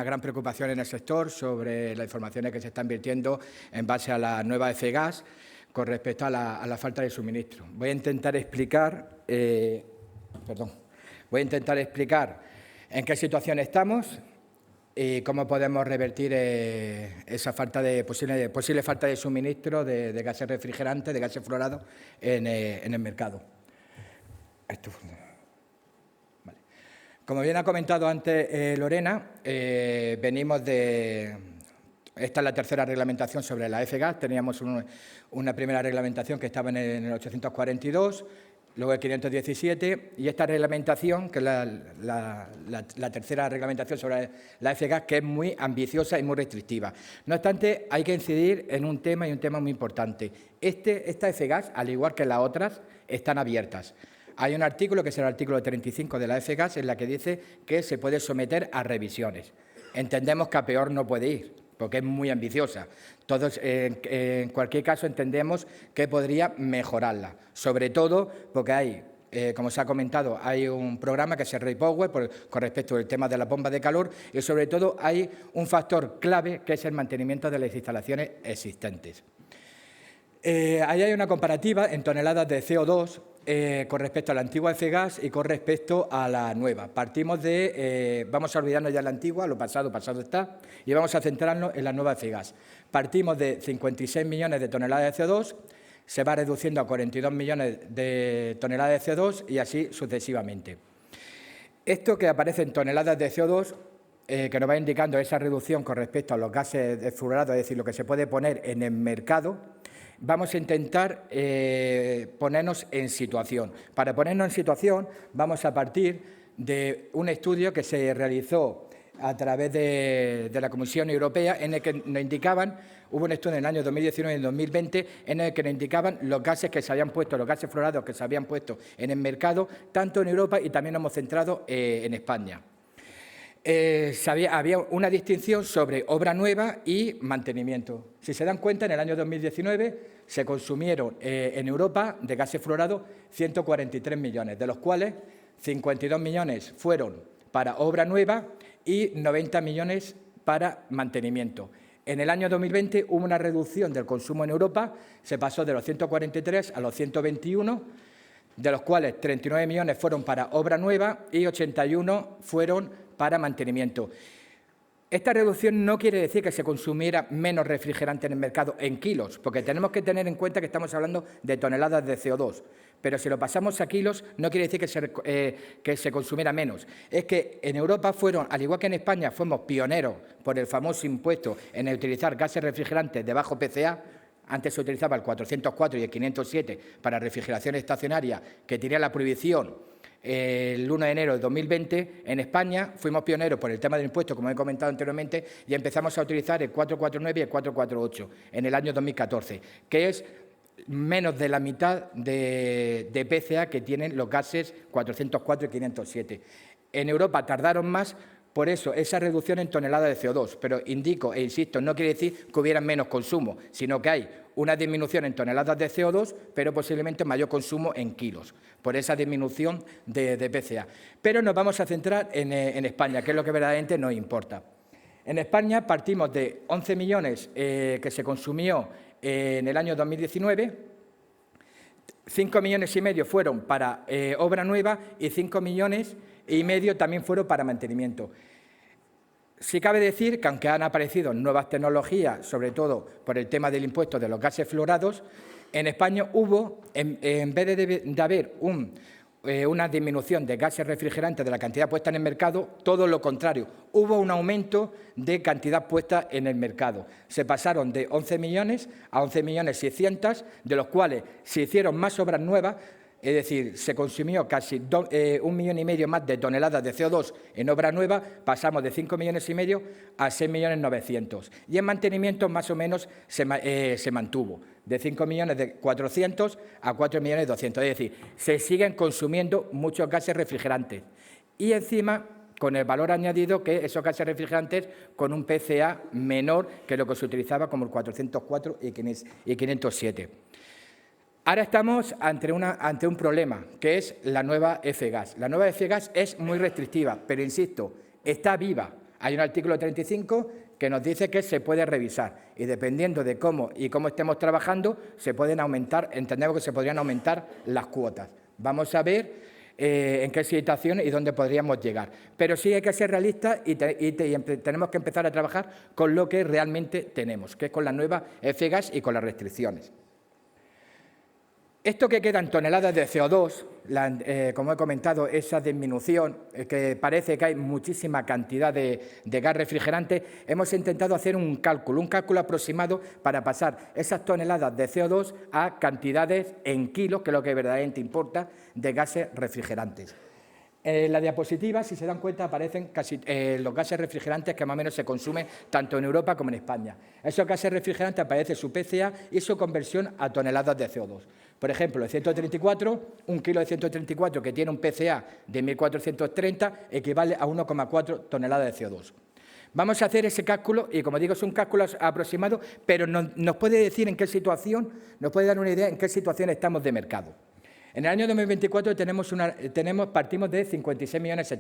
gran preocupación en el sector sobre las informaciones que se están vertiendo en base a la nueva F-Gas con respecto a la falta de suministro. Voy a intentar explicar en qué situación estamos y cómo podemos revertir esa posible falta de suministro de gases refrigerantes, de gases fluorados en el mercado. Vale. Como bien ha comentado antes Lorena, venimos de... Esta es la tercera reglamentación sobre la F-Gas. Teníamos una primera reglamentación que estaba en el 842, luego el 517, y esta reglamentación, que es la tercera reglamentación sobre la F-Gas, que es muy ambiciosa y muy restrictiva. No obstante, hay que incidir en un tema y un tema muy importante. Esta F-Gas, al igual que las otras, están abiertas. Hay un artículo, que es el artículo 35 de la F-Gas, en la que dice que se puede someter a revisiones. Entendemos que a peor no puede ir, porque es muy ambiciosa. Todos, en cualquier caso, entendemos que podría mejorarla, sobre todo porque hay, como se ha comentado, hay un programa que es el REPower con respecto al tema de la bomba de calor y, sobre todo, hay un factor clave que es el mantenimiento de las instalaciones existentes. Ahí hay una comparativa en toneladas de CO2 con respecto a la antigua F-Gas y con respecto a la nueva. Partimos vamos a olvidarnos ya de la antigua, lo pasado está, y vamos a centrarnos en la nueva F-Gas. Partimos de 56 millones de toneladas de CO2, se va reduciendo a 42 millones de toneladas de CO2 y así sucesivamente. Esto que aparece en toneladas de CO2, que nos va indicando esa reducción con respecto a los gases fluorados, es decir, lo que se puede poner en el mercado, vamos a intentar ponernos en situación. Para ponernos en situación vamos a partir de un estudio que se realizó a través de la Comisión Europea, en el que nos indicaban, hubo un estudio en el año 2019 y en 2020, en el que nos indicaban los gases que se habían puesto, los gases fluorados que se habían puesto en el mercado, tanto en Europa y también nos hemos centrado en España. Había una distinción sobre obra nueva y mantenimiento. Si se dan cuenta, en el año 2019 se consumieron en Europa de gases fluorados 143 millones, de los cuales 52 millones fueron para obra nueva y 90 millones para mantenimiento. En el año 2020 hubo una reducción del consumo en Europa, se pasó de los 143 a los 121, de los cuales 39 millones fueron para obra nueva y 81 fueron para mantenimiento. Esta reducción no quiere decir que se consumiera menos refrigerante en el mercado en kilos, porque tenemos que tener en cuenta que estamos hablando de toneladas de CO2. Pero si lo pasamos a kilos, no quiere decir que se consumiera menos. Es que en Europa fueron, al igual que en España, fuimos pioneros por el famoso impuesto en utilizar gases refrigerantes de bajo PCA. Antes se utilizaba el 404 y el 507 para refrigeración estacionaria, que tenía la prohibición el 1 de enero de 2020. En España fuimos pioneros por el tema del impuesto, como he comentado anteriormente, y empezamos a utilizar el 449 y el 448 en el año 2014, que es menos de la mitad de PCA que tienen los gases 404 y 507. En Europa tardaron más, por eso esa reducción en toneladas de CO2, pero indico e insisto, no quiere decir que hubiera menos consumo, sino que hay una disminución en toneladas de CO2, pero posiblemente mayor consumo en kilos, por esa disminución de PCA. Pero nos vamos a centrar en España, que es lo que verdaderamente nos importa. En España partimos de 11 millones que se consumió en el año 2019, 5,5 millones fueron para obra nueva y 5,5 millones también fueron para mantenimiento. Sí cabe decir que, aunque han aparecido nuevas tecnologías, sobre todo por el tema del impuesto de los gases fluorados, en España hubo, en vez de haber una disminución de gases refrigerantes de la cantidad puesta en el mercado, todo lo contrario, hubo un aumento de cantidad puesta en el mercado. Se pasaron de 11 millones a 11,6 millones, de los cuales se hicieron más obras nuevas, es decir, se consumió casi 1,5 millones más de toneladas de CO2 en obra nueva, pasamos de 5,5 millones a 6,9 millones. Y en mantenimiento más o menos se mantuvo, de 5,4 millones a 4,2 millones. Es decir, se siguen consumiendo muchos gases refrigerantes. Y encima, con el valor añadido que esos gases refrigerantes con un PCA menor que lo que se utilizaba como el 404 y 507. Ahora estamos ante un problema, que es la nueva F-Gas. La nueva F-Gas es muy restrictiva, pero insisto, está viva. Hay un artículo 35 que nos dice que se puede revisar y dependiendo de cómo estemos trabajando, se pueden aumentar, entendemos que se podrían aumentar las cuotas. Vamos a ver en qué situación y dónde podríamos llegar. Pero sí hay que ser realistas y tenemos que empezar a trabajar con lo que realmente tenemos, que es con la nueva F-Gas y con las restricciones. Esto que queda en toneladas de CO2, como he comentado, esa disminución, que parece que hay muchísima cantidad de gas refrigerante, hemos intentado hacer un cálculo aproximado para pasar esas toneladas de CO2 a cantidades en kilos, que es lo que verdaderamente importa, de gases refrigerantes. En la diapositiva, si se dan cuenta, aparecen casi los gases refrigerantes que más o menos se consumen tanto en Europa como en España. Esos gases refrigerantes aparece su PCA y su conversión a toneladas de CO2. Por ejemplo, el 134, un kilo de 134 que tiene un PCA de 1.430 equivale a 1,4 toneladas de CO2. Vamos a hacer ese cálculo y, como digo, es un cálculo aproximado, pero nos puede decir en qué situación, nos puede dar una idea en qué situación estamos de mercado. En el año 2024 partimos de 56,7 millones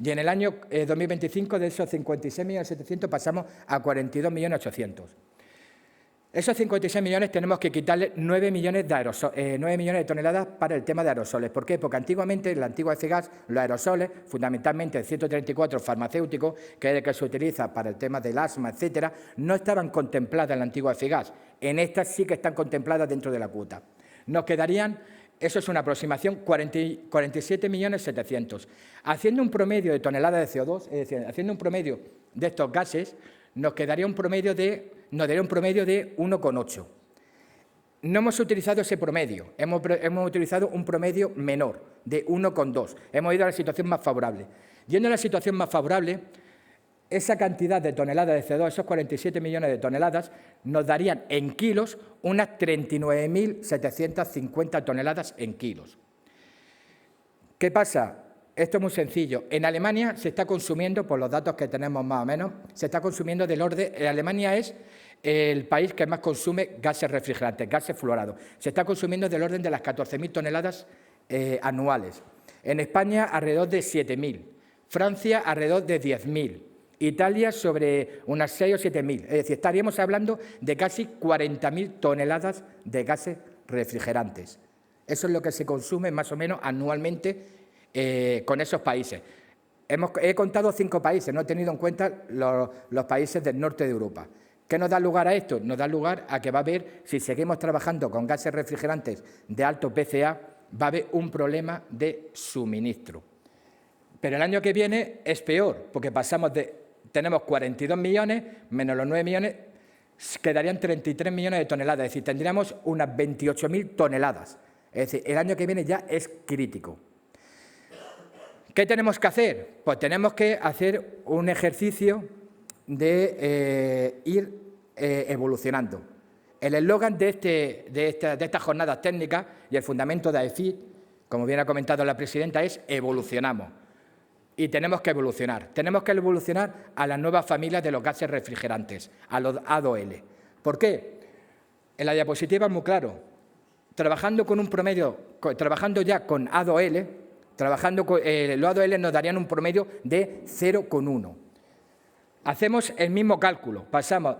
y en el año 2025 de esos 56,7 millones pasamos a 42,8 millones. Esos 56 millones tenemos que quitarle 9 millones de toneladas para el tema de aerosoles. ¿Por qué? Porque antiguamente, en la antigua F-Gas, los aerosoles, fundamentalmente el 134 farmacéutico, que es el que se utiliza para el tema del asma, etcétera, no estaban contempladas en la antigua F-Gas. En esta sí que están contempladas dentro de la cuota. Nos quedarían, eso es una aproximación, 47,7 millones. Haciendo un promedio de toneladas de CO2, es decir, haciendo un promedio de estos gases, nos daría un promedio de 1,8. No hemos utilizado ese promedio, hemos utilizado un promedio menor, de 1,2. Hemos ido a la situación más favorable. Yendo a la situación más favorable, esa cantidad de toneladas de CO2, esos 47 millones de toneladas, nos darían en kilos unas 39.750 toneladas en kilos. ¿Qué pasa? Esto es muy sencillo. En Alemania se está consumiendo, por los datos que tenemos más o menos, se está consumiendo del orden. Alemania es el país que más consume gases refrigerantes, gases fluorados. Se está consumiendo del orden de las 14.000 toneladas anuales. En España, alrededor de 7.000. Francia, alrededor de 10.000. Italia sobre unas 6 o 7.000. Es decir, estaríamos hablando de casi 40.000 toneladas de gases refrigerantes. Eso es lo que se consume más o menos anualmente con esos países. He contado 5 países, no he tenido en cuenta los países del norte de Europa. ¿Qué nos da lugar a esto? Nos da lugar a que va a haber, si seguimos trabajando con gases refrigerantes de alto PCA, va a haber un problema de suministro. Pero el año que viene es peor, porque tenemos 42 millones menos los 9 millones, quedarían 33 millones de toneladas, es decir, tendríamos unas 28.000 toneladas. Es decir, el año que viene ya es crítico. ¿Qué tenemos que hacer? Pues tenemos que hacer un ejercicio de ir evolucionando. El eslogan de estas jornadas técnicas y el fundamento de AEFIT, como bien ha comentado la presidenta, es evolucionamos. Y tenemos que evolucionar. Tenemos que evolucionar a las nuevas familias de los gases refrigerantes, a los A2L. ¿Por qué? En la diapositiva es muy claro. Trabajando ya con A2L, los A2L nos darían un promedio de 0,1. Hacemos el mismo cálculo. Pasamos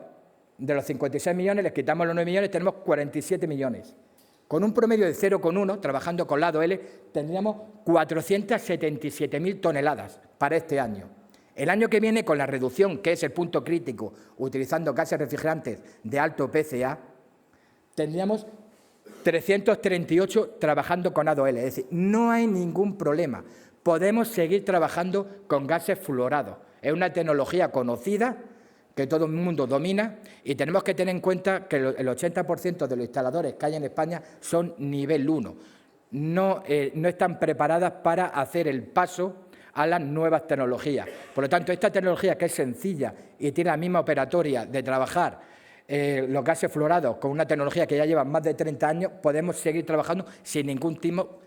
de los 56 millones, les quitamos los 9 millones, tenemos 47 millones. Con un promedio de 0,1, trabajando con la A2L, tendríamos 477.000 toneladas para este año. El año que viene, con la reducción, que es el punto crítico, utilizando gases refrigerantes de alto PCA, tendríamos 338 trabajando con A2L. Es decir, no hay ningún problema. Podemos seguir trabajando con gases fluorados. Es una tecnología conocida que todo el mundo domina y tenemos que tener en cuenta que el 80% de los instaladores que hay en España son nivel 1. No están preparadas para hacer el paso a las nuevas tecnologías. Por lo tanto, esta tecnología, que es sencilla y tiene la misma operatoria de trabajar los gases fluorados con una tecnología que ya lleva más de 30 años, podemos seguir trabajando sin ningún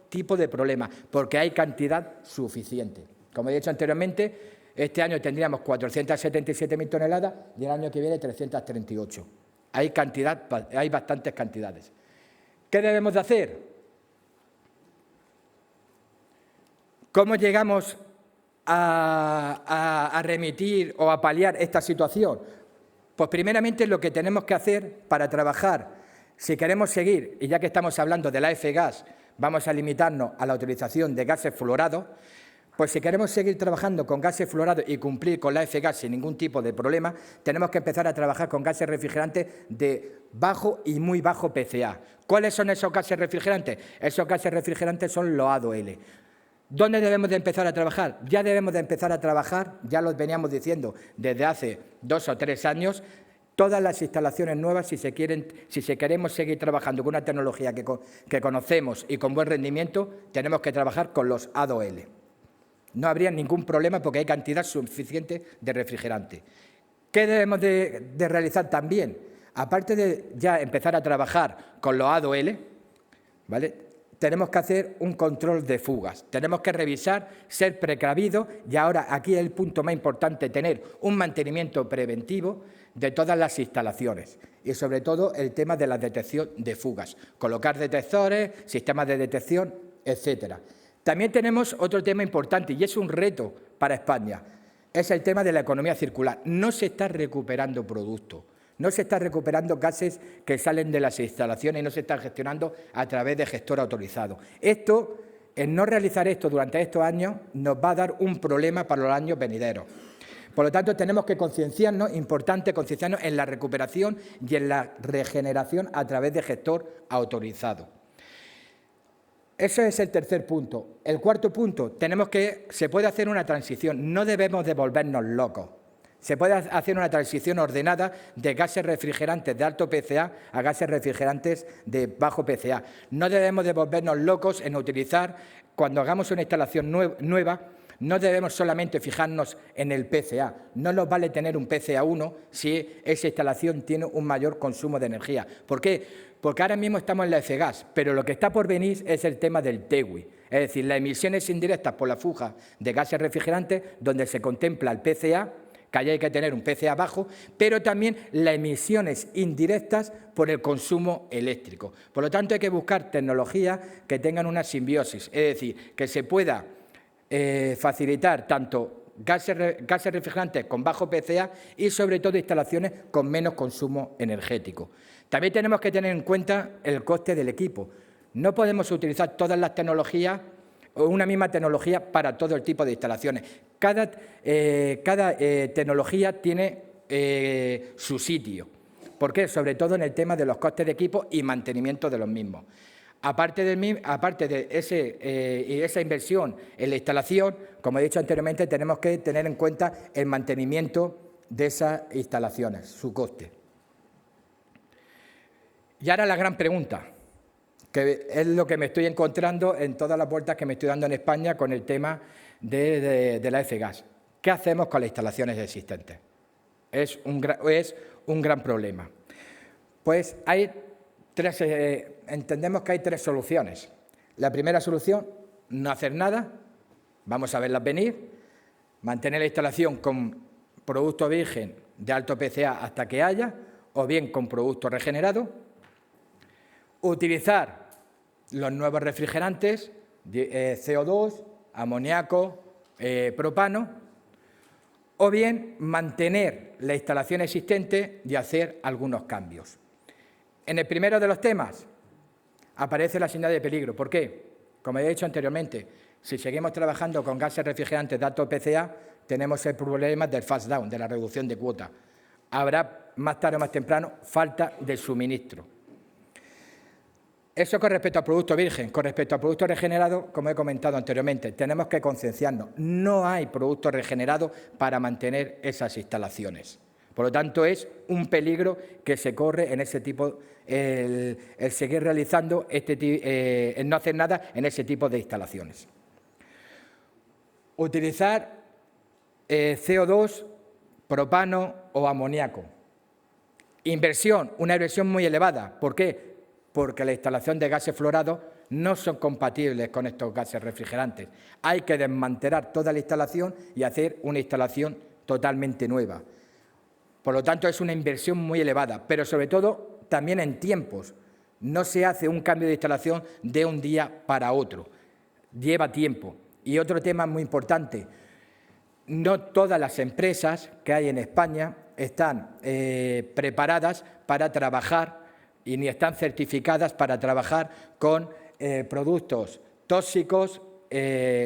tipo de problema, porque hay cantidad suficiente. Como he dicho anteriormente, este año tendríamos 477.000 toneladas y el año que viene 338. Hay bastantes cantidades. ¿Qué debemos de hacer? ¿Cómo llegamos a remitir o a paliar esta situación? Pues primeramente lo que tenemos que hacer para trabajar, si queremos seguir, y ya que estamos hablando de la F-gas, vamos a limitarnos a la utilización de gases fluorados. Pues si queremos seguir trabajando con gases fluorados y cumplir con la F-gas sin ningún tipo de problema, tenemos que empezar a trabajar con gases refrigerantes de bajo y muy bajo PCA. ¿Cuáles son esos gases refrigerantes? Esos gases refrigerantes son los A2L. ¿Dónde debemos de empezar a trabajar? Ya debemos de empezar a trabajar, ya lo veníamos diciendo desde hace 2 o 3 años, todas las instalaciones nuevas, si queremos seguir trabajando con una tecnología que conocemos y con buen rendimiento, tenemos que trabajar con los A2L. No habría ningún problema porque hay cantidad suficiente de refrigerante. ¿Qué debemos de realizar también? Aparte de ya empezar a trabajar con los A2L, ¿vale?, tenemos que hacer un control de fugas. Tenemos que revisar, ser precavidos y ahora aquí es el punto más importante, tener un mantenimiento preventivo de todas las instalaciones y sobre todo el tema de la detección de fugas. Colocar detectores, sistemas de detección, etcétera. También tenemos otro tema importante y es un reto para España, es el tema de la economía circular. No se está recuperando producto, no se está recuperando gases que salen de las instalaciones y no se están gestionando a través de gestor autorizado. El no realizar esto durante estos años nos va a dar un problema para los años venideros. Por lo tanto, tenemos que concienciarnos, importante concienciarnos en la recuperación y en la regeneración a través de gestor autorizado. Ese es el tercer punto. El cuarto punto, se puede hacer una transición, no debemos de volvernos locos. Se puede hacer una transición ordenada de gases refrigerantes de alto PCA a gases refrigerantes de bajo PCA. No debemos de volvernos locos en utilizar, cuando hagamos una instalación nueva, no debemos solamente fijarnos en el PCA. No nos vale tener un PCA 1 si esa instalación tiene un mayor consumo de energía. ¿Por qué? Porque ahora mismo estamos en la F-gas, pero lo que está por venir es el tema del TEWI, es decir, las emisiones indirectas por la fuga de gases refrigerantes, donde se contempla el PCA, que allá hay que tener un PCA bajo, pero también las emisiones indirectas por el consumo eléctrico. Por lo tanto, hay que buscar tecnologías que tengan una simbiosis, es decir, que se pueda facilitar tanto gases refrigerantes con bajo PCA y, sobre todo, instalaciones con menos consumo energético. También tenemos que tener en cuenta el coste del equipo. No podemos utilizar todas las tecnologías o una misma tecnología para todo el tipo de instalaciones. Cada tecnología tiene su sitio. ¿Por qué? Sobre todo en el tema de los costes de equipo y mantenimiento de los mismos. Aparte de esa inversión en la instalación, como he dicho anteriormente, tenemos que tener en cuenta el mantenimiento de esas instalaciones, su coste. Y ahora la gran pregunta, que es lo que me estoy encontrando en todas las vueltas que me estoy dando en España con el tema de la F-gas. ¿Qué hacemos con las instalaciones existentes? Es un gran problema. Pues entendemos que hay tres soluciones. La primera solución, no hacer nada, vamos a verlas venir, mantener la instalación con producto virgen de alto PCA hasta que haya, o bien con producto regenerado, utilizar los nuevos refrigerantes, CO2, amoníaco, propano, o bien mantener la instalación existente y hacer algunos cambios. En el primero de los temas aparece la señal de peligro. ¿Por qué? Como he dicho anteriormente, si seguimos trabajando con gases refrigerantes de alto PCA, tenemos el problema del fast down, de la reducción de cuota. Habrá más tarde o más temprano falta de suministro. Eso con respecto al producto virgen. Con respecto al producto regenerado, como he comentado anteriormente, tenemos que concienciarnos. No hay producto regenerado para mantener esas instalaciones. Por lo tanto, es un peligro que se corre en ese tipo, el seguir realizando, el no hacer nada en ese tipo de instalaciones. Utilizar CO2, propano o amoníaco. Inversión, una inversión muy elevada. ¿Por qué? Porque la instalación de gases fluorados no son compatibles con estos gases refrigerantes. Hay que desmantelar toda la instalación y hacer una instalación totalmente nueva. Por lo tanto, es una inversión muy elevada, pero sobre todo también en tiempos. No se hace un cambio de instalación de un día para otro. Lleva tiempo. Y otro tema muy importante, no todas las empresas que hay en España están preparadas para trabajar y ni están certificadas para trabajar con productos tóxicos,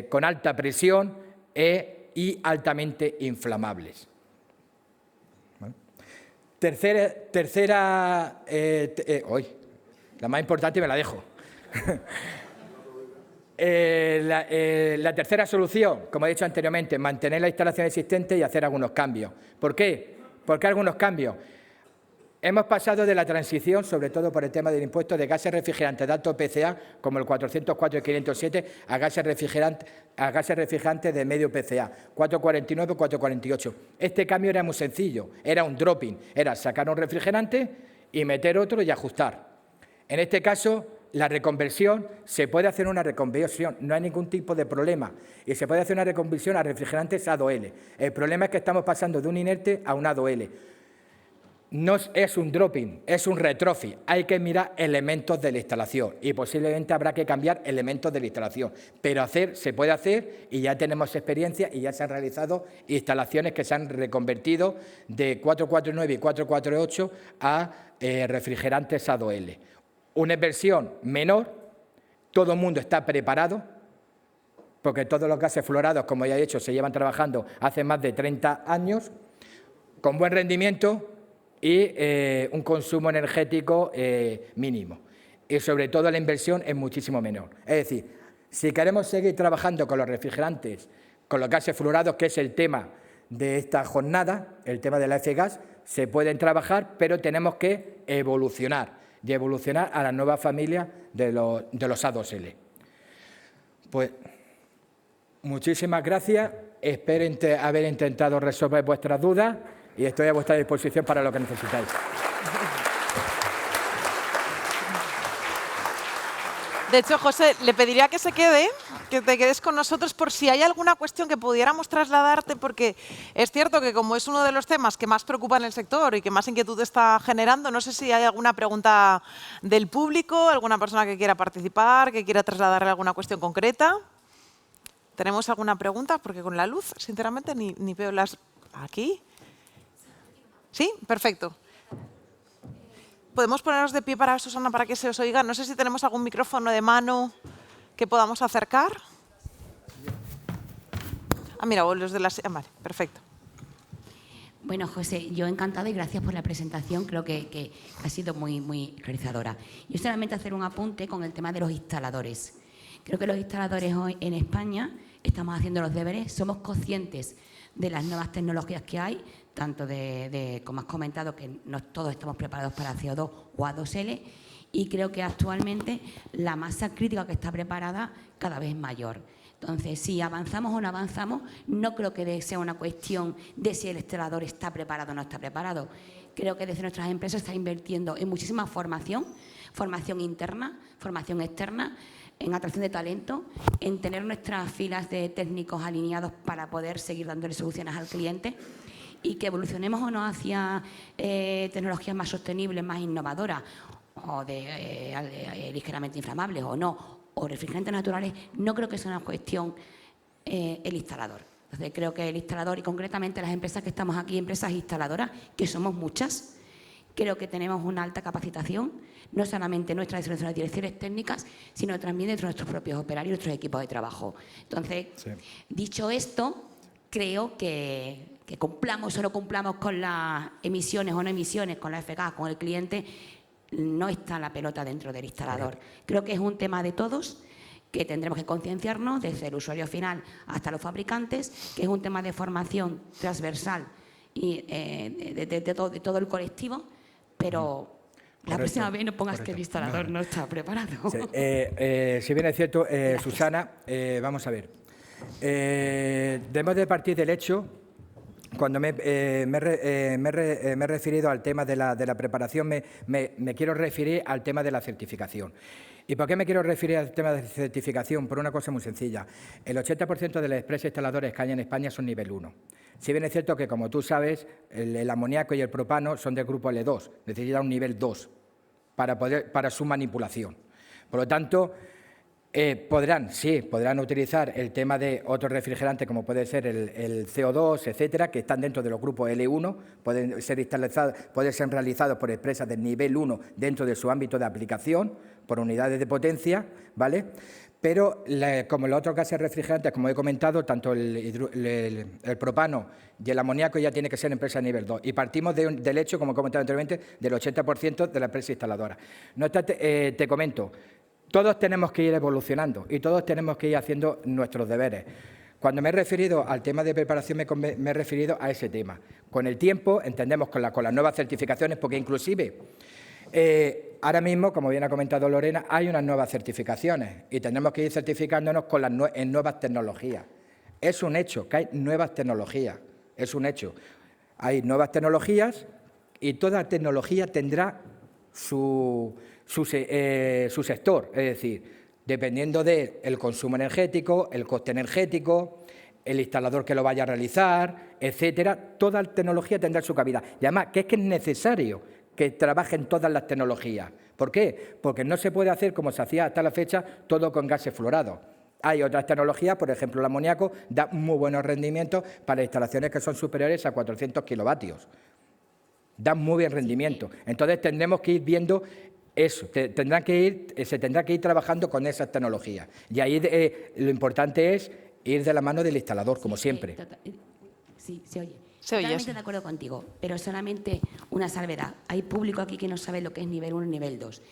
con alta presión y altamente inflamables. Tercera, la más importante me la dejo. La tercera solución, como he dicho anteriormente, mantener la instalación existente y hacer algunos cambios. ¿Por qué? ¿Por qué algunos cambios? Hemos pasado de la transición, sobre todo por el tema del impuesto de gases refrigerantes de alto PCA, como el 404 y 507, a gases refrigerantes de medio PCA, 449 y 448. Este cambio era muy sencillo, era un dropping, era sacar un refrigerante y meter otro y ajustar. En este caso, la reconversión, se puede hacer una reconversión, no hay ningún tipo de problema, y se puede hacer una reconversión a refrigerantes A2L. El problema es que estamos pasando de un inerte a un A2L. No es un dropping, es un retrofit. Hay que mirar elementos de la instalación y posiblemente habrá que cambiar elementos de la instalación. Pero se puede hacer y ya tenemos experiencia y ya se han realizado instalaciones que se han reconvertido de 449 y 448 a refrigerantes A2L. Una inversión menor, todo el mundo está preparado, porque todos los gases fluorados, como ya he dicho, se llevan trabajando hace más de 30 años, con buen rendimiento y un consumo energético mínimo. Y sobre todo la inversión es muchísimo menor. Es decir, si queremos seguir trabajando con los refrigerantes, con los gases fluorados, que es el tema de esta jornada, el tema de la F-gas, se pueden trabajar, pero tenemos que evolucionar y evolucionar a la nueva familia de los A2L. Pues muchísimas gracias, espero haber intentado resolver vuestras dudas y estoy a vuestra disposición para lo que necesitáis. De hecho, José, le pediría que que te quedes con nosotros por si hay alguna cuestión que pudiéramos trasladarte, porque es cierto que como es uno de los temas que más preocupa en el sector y que más inquietud está generando, no sé si hay alguna pregunta del público, alguna persona que quiera participar, que quiera trasladarle alguna cuestión concreta. ¿Tenemos alguna pregunta? Porque con la luz, sinceramente, ni veo las... ¿Aquí? ¿Sí? Perfecto. ¿Podemos ponernos de pie para Susana para que se os oiga? No sé si tenemos algún micrófono de mano que podamos acercar. Ah, mira, los de las... vale, perfecto. Bueno, José, yo encantada y gracias por la presentación. Creo que ha sido muy realizadora. Yo solamente hacer un apunte con el tema de los instaladores. Creo que los instaladores hoy en España estamos haciendo los deberes, somos conscientes de las nuevas tecnologías que hay, tanto como has comentado, que no todos estamos preparados para CO2 o A2L, y creo que actualmente la masa crítica que está preparada cada vez es mayor. Entonces, si avanzamos o no avanzamos, no creo que sea una cuestión de si el instalador está preparado o no está preparado. Creo que desde nuestras empresas está invirtiendo en muchísima formación interna, formación externa, en atracción de talento, en tener nuestras filas de técnicos alineados para poder seguir dándole soluciones al cliente, y que evolucionemos o no hacia tecnologías más sostenibles, más innovadoras, o ligeramente inflamables o no, o refrigerantes naturales, no creo que sea una cuestión el instalador. Entonces, creo que el instalador, y concretamente las empresas que estamos aquí, empresas instaladoras, que somos muchas, creo que tenemos una alta capacitación, no solamente nuestra de las direcciones técnicas, sino también de nuestros propios operarios y nuestros equipos de trabajo. Entonces, sí, dicho esto, creo que cumplamos o no cumplamos con las emisiones o no emisiones, con la FGAS, con el cliente, no está la pelota dentro del instalador. Correcto. Creo que es un tema de todos, que tendremos que concienciarnos desde el usuario final hasta los fabricantes, que es un tema de formación transversal y de todo el colectivo, pero la próxima vez no pongas que el instalador no está preparado. Sí. Si bien es cierto, Susana, vamos a ver. Debemos de partir del hecho. Cuando me he referido al tema de la preparación, me quiero referir al tema de la certificación. ¿Y por qué me quiero referir al tema de la certificación? Por una cosa muy sencilla. El 80% de las empresas instaladores que hay en España son nivel 1. Si bien es cierto que, como tú sabes, el amoníaco y el propano son del grupo L2, necesitan un nivel 2 para su manipulación. Por lo tanto, podrán utilizar el tema de otros refrigerantes, como puede ser el CO2, etcétera, que están dentro de los grupos L1, pueden ser realizados por empresas del nivel 1 dentro de su ámbito de aplicación, por unidades de potencia, ¿vale? Pero, como los otros gases refrigerantes, como he comentado, tanto el propano y el amoníaco ya tiene que ser empresa nivel 2. Y partimos del hecho, como he comentado anteriormente, del 80% de la empresa instaladora. No obstante, te comento, todos tenemos que ir evolucionando y todos tenemos que ir haciendo nuestros deberes. Cuando me he referido al tema de preparación, me he referido a ese tema. Con el tiempo, entendemos con las nuevas certificaciones, porque inclusive ahora mismo, como bien ha comentado Lorena, hay unas nuevas certificaciones y tendremos que ir certificándonos en nuevas tecnologías. Es un hecho que hay nuevas tecnologías, es un hecho. Hay nuevas tecnologías y toda tecnología tendrá su sector, es decir, dependiendo del consumo energético, el coste energético, el instalador que lo vaya a realizar, etcétera, toda tecnología tendrá su cabida. Y además, que es necesario que trabajen todas las tecnologías. ¿Por qué? Porque no se puede hacer, como se hacía hasta la fecha, todo con gases fluorados. Hay otras tecnologías, por ejemplo, el amoníaco da muy buenos rendimientos para instalaciones que son superiores a 400 kilovatios. Da muy buen rendimiento. Entonces, tendremos que ir viendo eso, se tendrá que ir trabajando con esas tecnologías. Y ahí lo importante es ir de la mano del instalador, como siempre. Sí, se oye. Totalmente de acuerdo contigo, pero solamente una salvedad. Hay público aquí que no sabe lo que es nivel 1 y nivel 2.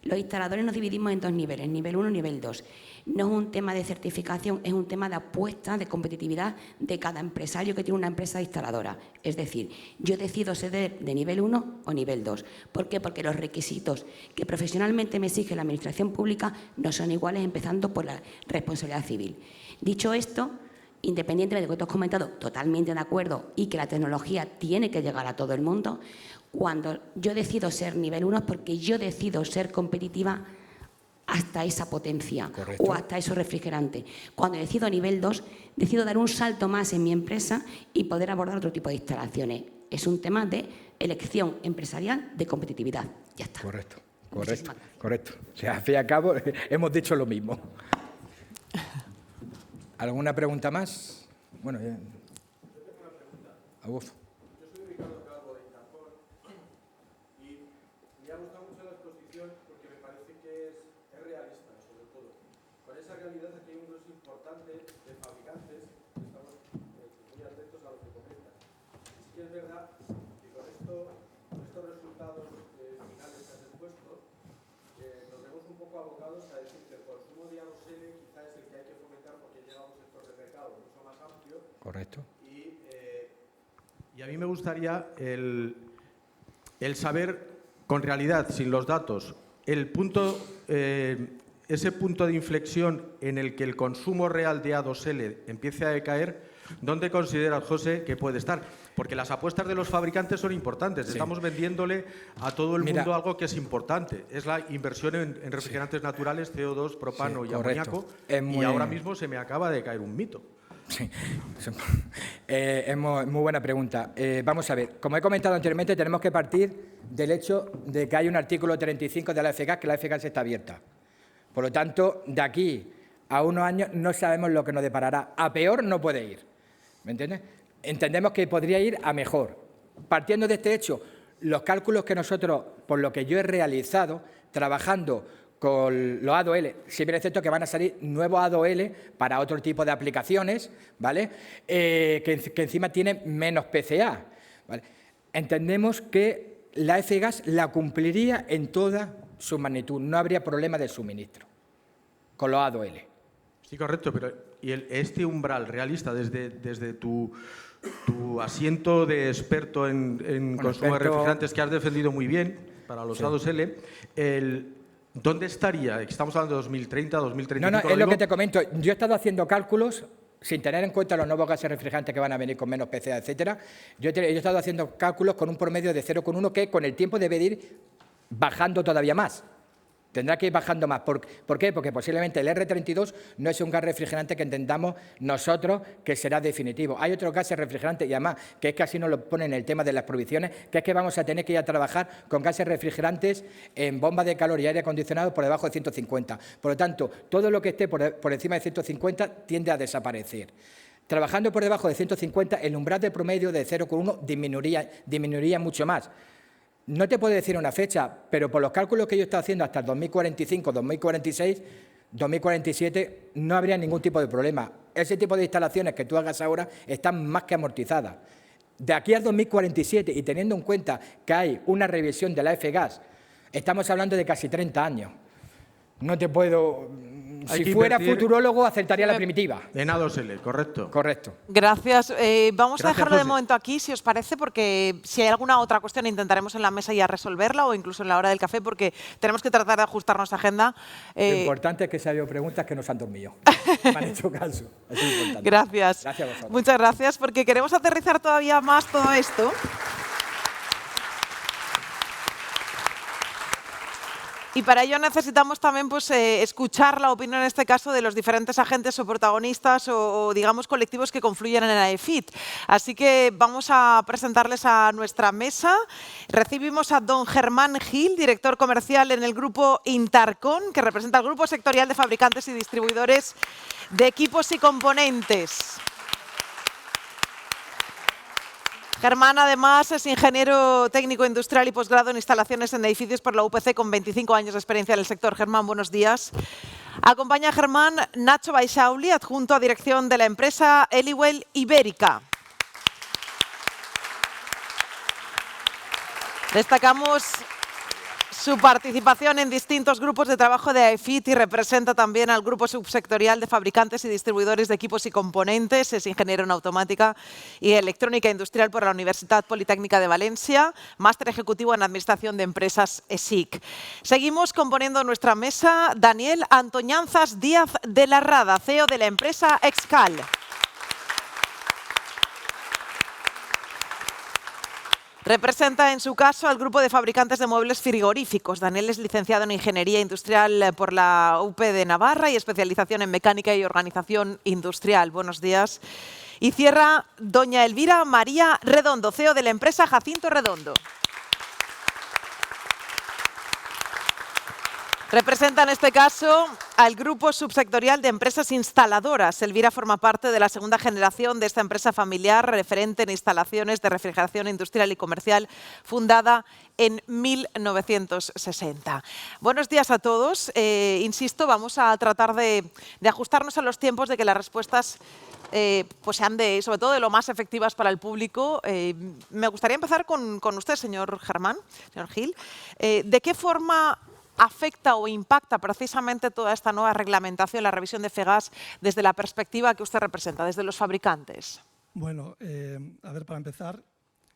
Los instaladores nos dividimos en dos niveles, nivel 1 y nivel 2. No es un tema de certificación, es un tema de apuesta, de competitividad de cada empresario que tiene una empresa instaladora. Es decir, yo decido ser de nivel 1 o nivel 2. ¿Por qué? Porque los requisitos que profesionalmente me exige la Administración Pública no son iguales, empezando por la responsabilidad civil. Dicho esto, independientemente de lo que tú has comentado, totalmente de acuerdo, y que la tecnología tiene que llegar a todo el mundo, cuando yo decido ser nivel 1 es porque yo decido ser competitiva hasta esa potencia. Correcto. O hasta esos refrigerantes. Cuando decido nivel 2, decido dar un salto más en mi empresa y poder abordar otro tipo de instalaciones. Es un tema de elección empresarial, de competitividad. Ya está. Correcto. O sea, al fin y al cabo, hemos dicho lo mismo. ¿Alguna pregunta más? Bueno, ya. Uf. Correcto. Y a mí me gustaría el saber, con realidad, sin los datos, ese punto de inflexión en el que el consumo real de A2L empiece a decaer, ¿dónde consideras, José, que puede estar? Porque las apuestas de los fabricantes son importantes. Sí. Estamos vendiéndole a todo el mundo algo que es importante. Es la inversión en refrigerantes naturales, CO2, propano y amoníaco. Y ahora mismo se me acaba de caer un mito. Sí, es muy buena pregunta. Vamos a ver, como he comentado anteriormente, tenemos que partir del hecho de que hay un artículo 35 de la FGAS, que la FGAS está abierta. Por lo tanto, de aquí a unos años no sabemos lo que nos deparará. A peor no puede ir, ¿me entiendes? Entendemos que podría ir a mejor. Partiendo de este hecho, los cálculos que nosotros, por lo que yo he realizado, trabajando con los A2L, si bien es cierto que van a salir nuevos A2L para otro tipo de aplicaciones, ¿vale? Que encima tienen menos PCA, ¿vale? Entendemos que la FGAS la cumpliría en toda su magnitud, no habría problema de suministro con los A2L. Sí, correcto, pero ¿y este umbral realista desde tu asiento de experto en consumo de refrigerantes que has defendido muy bien para los A2L, ¿dónde estaría? Estamos hablando de 2030, 2035. No, es lo que te comento. Yo he estado haciendo cálculos sin tener en cuenta los nuevos gases refrigerantes que van a venir con menos PCA, etcétera. Yo he estado haciendo cálculos con un promedio de 0,1 que con el tiempo debe de ir bajando todavía más. Tendrá que ir bajando más. ¿Por qué? Porque posiblemente el R32 no es un gas refrigerante que entendamos nosotros que será definitivo. Hay otros gases refrigerantes, y además, que es que así nos lo ponen en el tema de las prohibiciones, que es que vamos a tener que ir a trabajar con gases refrigerantes en bombas de calor y aire acondicionado por debajo de 150. Por lo tanto, todo lo que esté por encima de 150 tiende a desaparecer. Trabajando por debajo de 150, el umbral de promedio de 0,1 disminuiría mucho más. No te puedo decir una fecha, pero por los cálculos que yo he estado haciendo hasta el 2045, 2046, 2047, no habría ningún tipo de problema. Ese tipo de instalaciones que tú hagas ahora están más que amortizadas. De aquí al 2047, y teniendo en cuenta que hay una revisión de la FGAS, estamos hablando de casi 30 años. No te puedo... Si fuera futurólogo, aceptaría la primitiva. En A2L, correcto. Correcto. Gracias. Vamos a dejarlo de José. momento aquí, si os parece, porque si hay alguna otra cuestión intentaremos en la mesa ya resolverla o incluso en la hora del café, porque tenemos que tratar de ajustar nuestra agenda. Lo importante es que se han habido preguntas que no se han dormido. Me han hecho caso. Eso es importante. Gracias. Gracias a vosotros. Muchas gracias, porque queremos aterrizar todavía más todo esto. Y para ello necesitamos también escuchar la opinión, en este caso, de los diferentes agentes o protagonistas o digamos, colectivos que confluyen en el AEFIT. Así que vamos a presentarles a nuestra mesa. Recibimos a don Germán Gil, director comercial en el grupo Intarcon, que representa al Grupo Sectorial de Fabricantes y Distribuidores de Equipos y Componentes. Germán, además, es ingeniero técnico industrial y posgrado en instalaciones en edificios por la UPC con 25 años de experiencia en el sector. Germán, buenos días. Acompaña a Germán Nacho Baixauli, adjunto a dirección de la empresa Eliwell Ibérica. Destacamos su participación en distintos grupos de trabajo de AEFIT y representa también al Grupo Subsectorial de Fabricantes y Distribuidores de Equipos y Componentes. Es ingeniero en automática y electrónica industrial por la Universidad Politécnica de Valencia, máster ejecutivo en Administración de Empresas ESIC. Seguimos componiendo nuestra mesa. Daniel Antoñanzas Díaz de la Rada, CEO de la empresa Excal. Representa en su caso al grupo de fabricantes de muebles frigoríficos. Daniel es licenciado en Ingeniería Industrial por la UP de Navarra y especialización en Mecánica y Organización Industrial. Buenos días. Y cierra doña Elvira María Redondo, CEO de la empresa Jacinto Redondo. Representa en este caso al Grupo Subsectorial de Empresas Instaladoras. Elvira forma parte de la segunda generación de esta empresa familiar, referente en instalaciones de refrigeración industrial y comercial, fundada en 1960. Buenos días a todos. Insisto, vamos a tratar de ajustarnos a los tiempos, de que las respuestas pues sean sobre todo de lo más efectivas para el público. Me gustaría empezar con usted, señor Germán, señor Gil. ¿De qué forma afecta o impacta precisamente toda esta nueva reglamentación, la revisión de FEGAS, desde la perspectiva que usted representa, desde los fabricantes? Bueno, a ver, para empezar,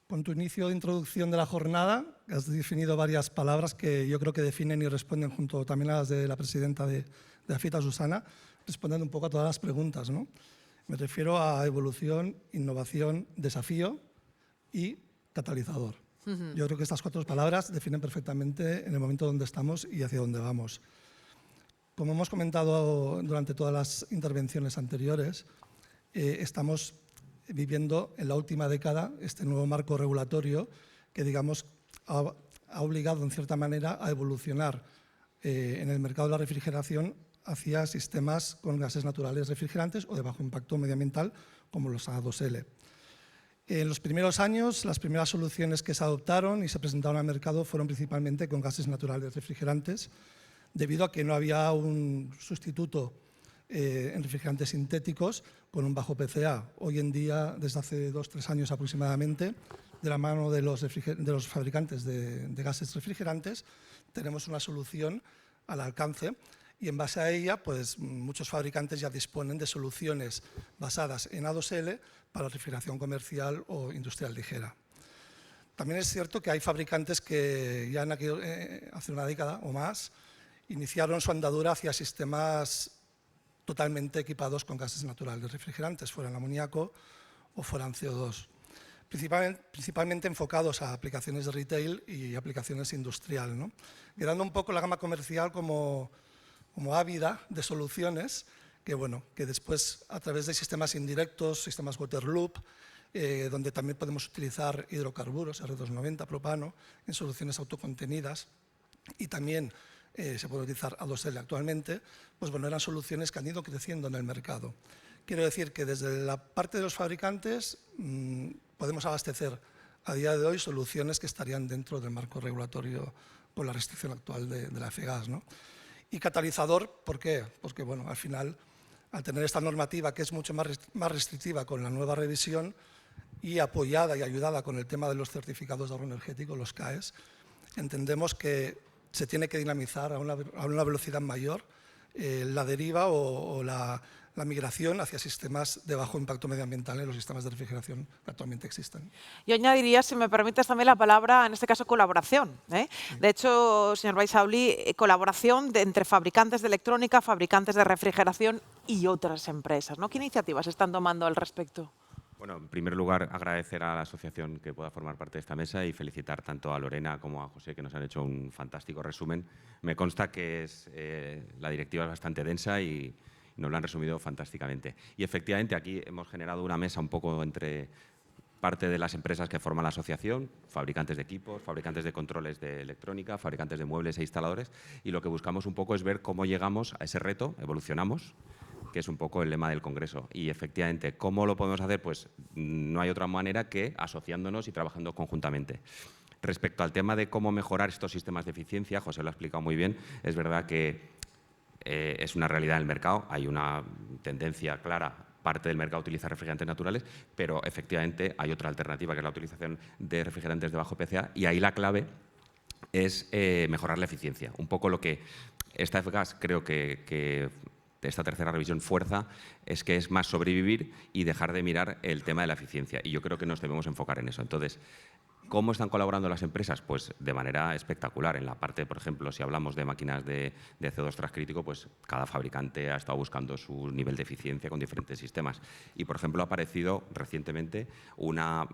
con tu inicio de introducción de la jornada, has definido varias palabras que yo creo que definen y responden, junto también a las de la presidenta de AFITA, Susana, responden un poco a todas las preguntas, ¿no? Me refiero a evolución, innovación, desafío y catalizador. Yo creo que estas 4 palabras definen perfectamente en el momento donde estamos y hacia dónde vamos. Como hemos comentado durante todas las intervenciones anteriores, estamos viviendo en la última década este nuevo marco regulatorio que, digamos, ha obligado en cierta manera a evolucionar en el mercado de la refrigeración hacia sistemas con gases naturales refrigerantes o de bajo impacto medioambiental, como los A2L. En los primeros años, las primeras soluciones que se adoptaron y se presentaron al mercado fueron principalmente con gases naturales refrigerantes, debido a que no había un sustituto en refrigerantes sintéticos con un bajo PCA. Hoy en día, desde hace 2 o 3 años aproximadamente, de la mano de los fabricantes de gases refrigerantes, tenemos una solución al alcance, y en base a ella, pues, muchos fabricantes ya disponen de soluciones basadas en A2L para refrigeración comercial o industrial ligera. También es cierto que hay fabricantes que ya hace una década o más iniciaron su andadura hacia sistemas totalmente equipados con gases naturales refrigerantes, fueran amoníaco o fueran CO2, principalmente enfocados a aplicaciones de retail y aplicaciones industrial, ¿no? Quedando un poco la gama comercial como ávida de soluciones que, bueno, que después, a través de sistemas indirectos, sistemas Waterloop, donde también podemos utilizar hidrocarburos, R290, propano, en soluciones autocontenidas, y también se puede utilizar A2L actualmente, pues bueno, eran soluciones que han ido creciendo en el mercado. Quiero decir que desde la parte de los fabricantes podemos abastecer a día de hoy soluciones que estarían dentro del marco regulatorio con la restricción actual de la FEGAS, ¿no? Y catalizador, ¿por qué? Porque, bueno, al final, al tener esta normativa que es mucho más restrictiva con la nueva revisión y apoyada y ayudada con el tema de los certificados de ahorro energético, los CAEs, entendemos que se tiene que dinamizar a una velocidad mayor la deriva o la migración hacia sistemas de bajo impacto medioambiental en los sistemas de refrigeración que actualmente existen. Yo añadiría, si me permites, también la palabra, en este caso, colaboración, ¿eh? De hecho, señor Baisauli, colaboración entre fabricantes de electrónica, fabricantes de refrigeración y otras empresas, ¿no? ¿Qué iniciativas están tomando al respecto? Bueno, en primer lugar, agradecer a la asociación que pueda formar parte de esta mesa y felicitar tanto a Lorena como a José, que nos han hecho un fantástico resumen. Me consta que la directiva es bastante densa y nos lo han resumido fantásticamente. Y efectivamente aquí hemos generado una mesa un poco entre parte de las empresas que forman la asociación, fabricantes de equipos, fabricantes de controles de electrónica, fabricantes de muebles e instaladores, y lo que buscamos un poco es ver cómo llegamos a ese reto, evolucionamos, que es un poco el lema del Congreso. Y efectivamente, ¿cómo lo podemos hacer? Pues no hay otra manera que asociándonos y trabajando conjuntamente. Respecto al tema de cómo mejorar estos sistemas de eficiencia, José lo ha explicado muy bien, es verdad que es una realidad en el mercado, hay una tendencia clara, parte del mercado utiliza refrigerantes naturales, pero efectivamente hay otra alternativa, que es la utilización de refrigerantes de bajo PCA, y ahí la clave es mejorar la eficiencia. Un poco lo que esta FEGAS creo que esta tercera revisión fuerza es que es más sobrevivir y dejar de mirar el tema de la eficiencia, y yo creo que nos debemos enfocar en eso. Entonces, ¿cómo están colaborando las empresas? Pues de manera espectacular. En la parte, por ejemplo, si hablamos de máquinas de CO2 transcrítico, pues cada fabricante ha estado buscando su nivel de eficiencia con diferentes sistemas. Y, por ejemplo, ha aparecido recientemente una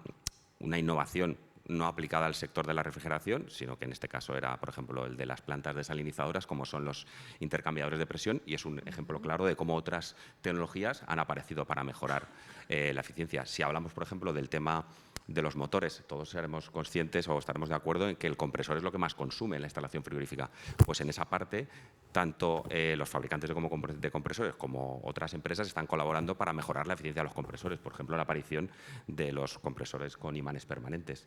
innovación no aplicada al sector de la refrigeración, sino que en este caso era, por ejemplo, el de las plantas desalinizadoras, como son los intercambiadores de presión, y es un ejemplo claro de cómo otras tecnologías han aparecido para mejorar la eficiencia. Si hablamos, por ejemplo, del tema de los motores. Todos seremos conscientes o estaremos de acuerdo en que el compresor es lo que más consume en la instalación frigorífica. Pues en esa parte, tanto los fabricantes de compresores como otras empresas están colaborando para mejorar la eficiencia de los compresores. Por ejemplo, la aparición de los compresores con imanes permanentes.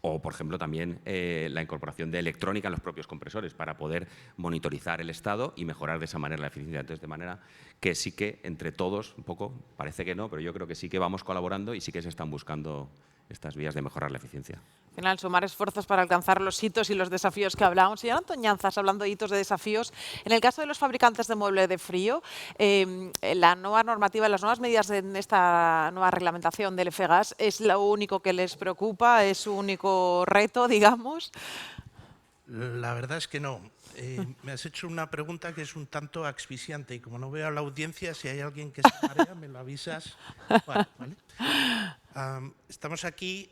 O, por ejemplo, también la incorporación de electrónica en los propios compresores para poder monitorizar el estado y mejorar de esa manera la eficiencia. Entonces, de manera que sí que entre todos, un poco, parece que no, pero yo creo que sí que vamos colaborando y sí que se están buscando estas vías de mejorar la eficiencia. Al final, sumar esfuerzos para alcanzar los hitos y los desafíos que hablábamos. Señor Antoñanzas, hablando de hitos, de desafíos, en el caso de los fabricantes de mueble de frío, la nueva normativa, las nuevas medidas en esta nueva reglamentación del FGAS, ¿es lo único que les preocupa? ¿Es su único reto, digamos? La verdad es que no. Me has hecho una pregunta que es un tanto asfixiante y como no veo a la audiencia, si hay alguien que se marea, me lo avisas. ¿Vale? Estamos aquí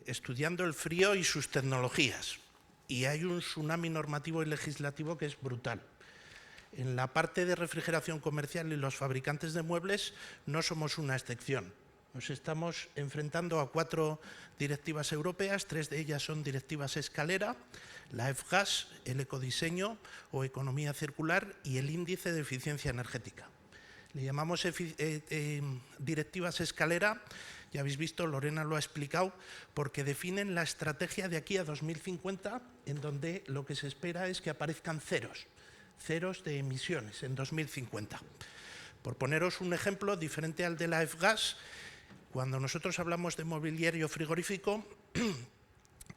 estudiando el frío y sus tecnologías y hay un tsunami normativo y legislativo que es brutal. En la parte de refrigeración comercial y los fabricantes de muebles no somos una excepción. Nos estamos enfrentando a 4 directivas europeas, 3 de ellas son directivas escalera, la FGAS, el ecodiseño o economía circular y el índice de eficiencia energética. Le llamamos directivas escalera, ya habéis visto, Lorena lo ha explicado, porque definen la estrategia de aquí a 2050, en donde lo que se espera es que aparezcan ceros de emisiones en 2050. Por poneros un ejemplo diferente al de la FGAS, cuando nosotros hablamos de mobiliario frigorífico,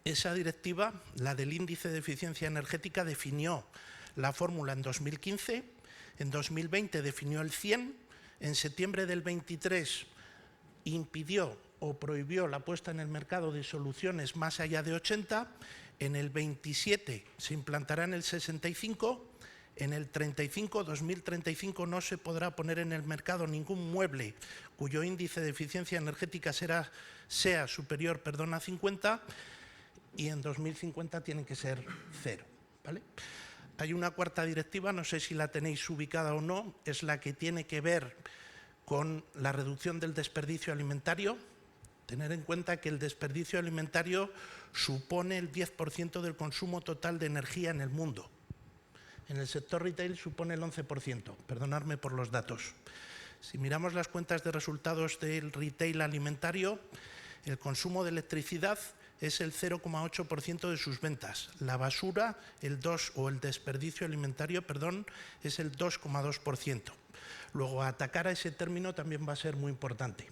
esa directiva, la del índice de eficiencia energética, definió la fórmula en 2015, en 2020 definió el 100, en septiembre del 23 impidió o prohibió la puesta en el mercado de soluciones más allá de 80, en el 27 se implantará en el 65, en el 2035 no se podrá poner en el mercado ningún mueble cuyo índice de eficiencia energética sea superior a 50 y en 2050 tienen que ser 0. ¿Vale? Hay una cuarta directiva, no sé si la tenéis ubicada o no, es la que tiene que ver con la reducción del desperdicio alimentario. Tener en cuenta que el desperdicio alimentario supone el 10% del consumo total de energía en el mundo. En el sector retail supone el 11%, perdonadme por los datos. Si miramos las cuentas de resultados del retail alimentario, el consumo de electricidad es el 0,8% de sus ventas. La basura, el desperdicio alimentario, es el 2,2%. Luego, atacar a ese término también va a ser muy importante.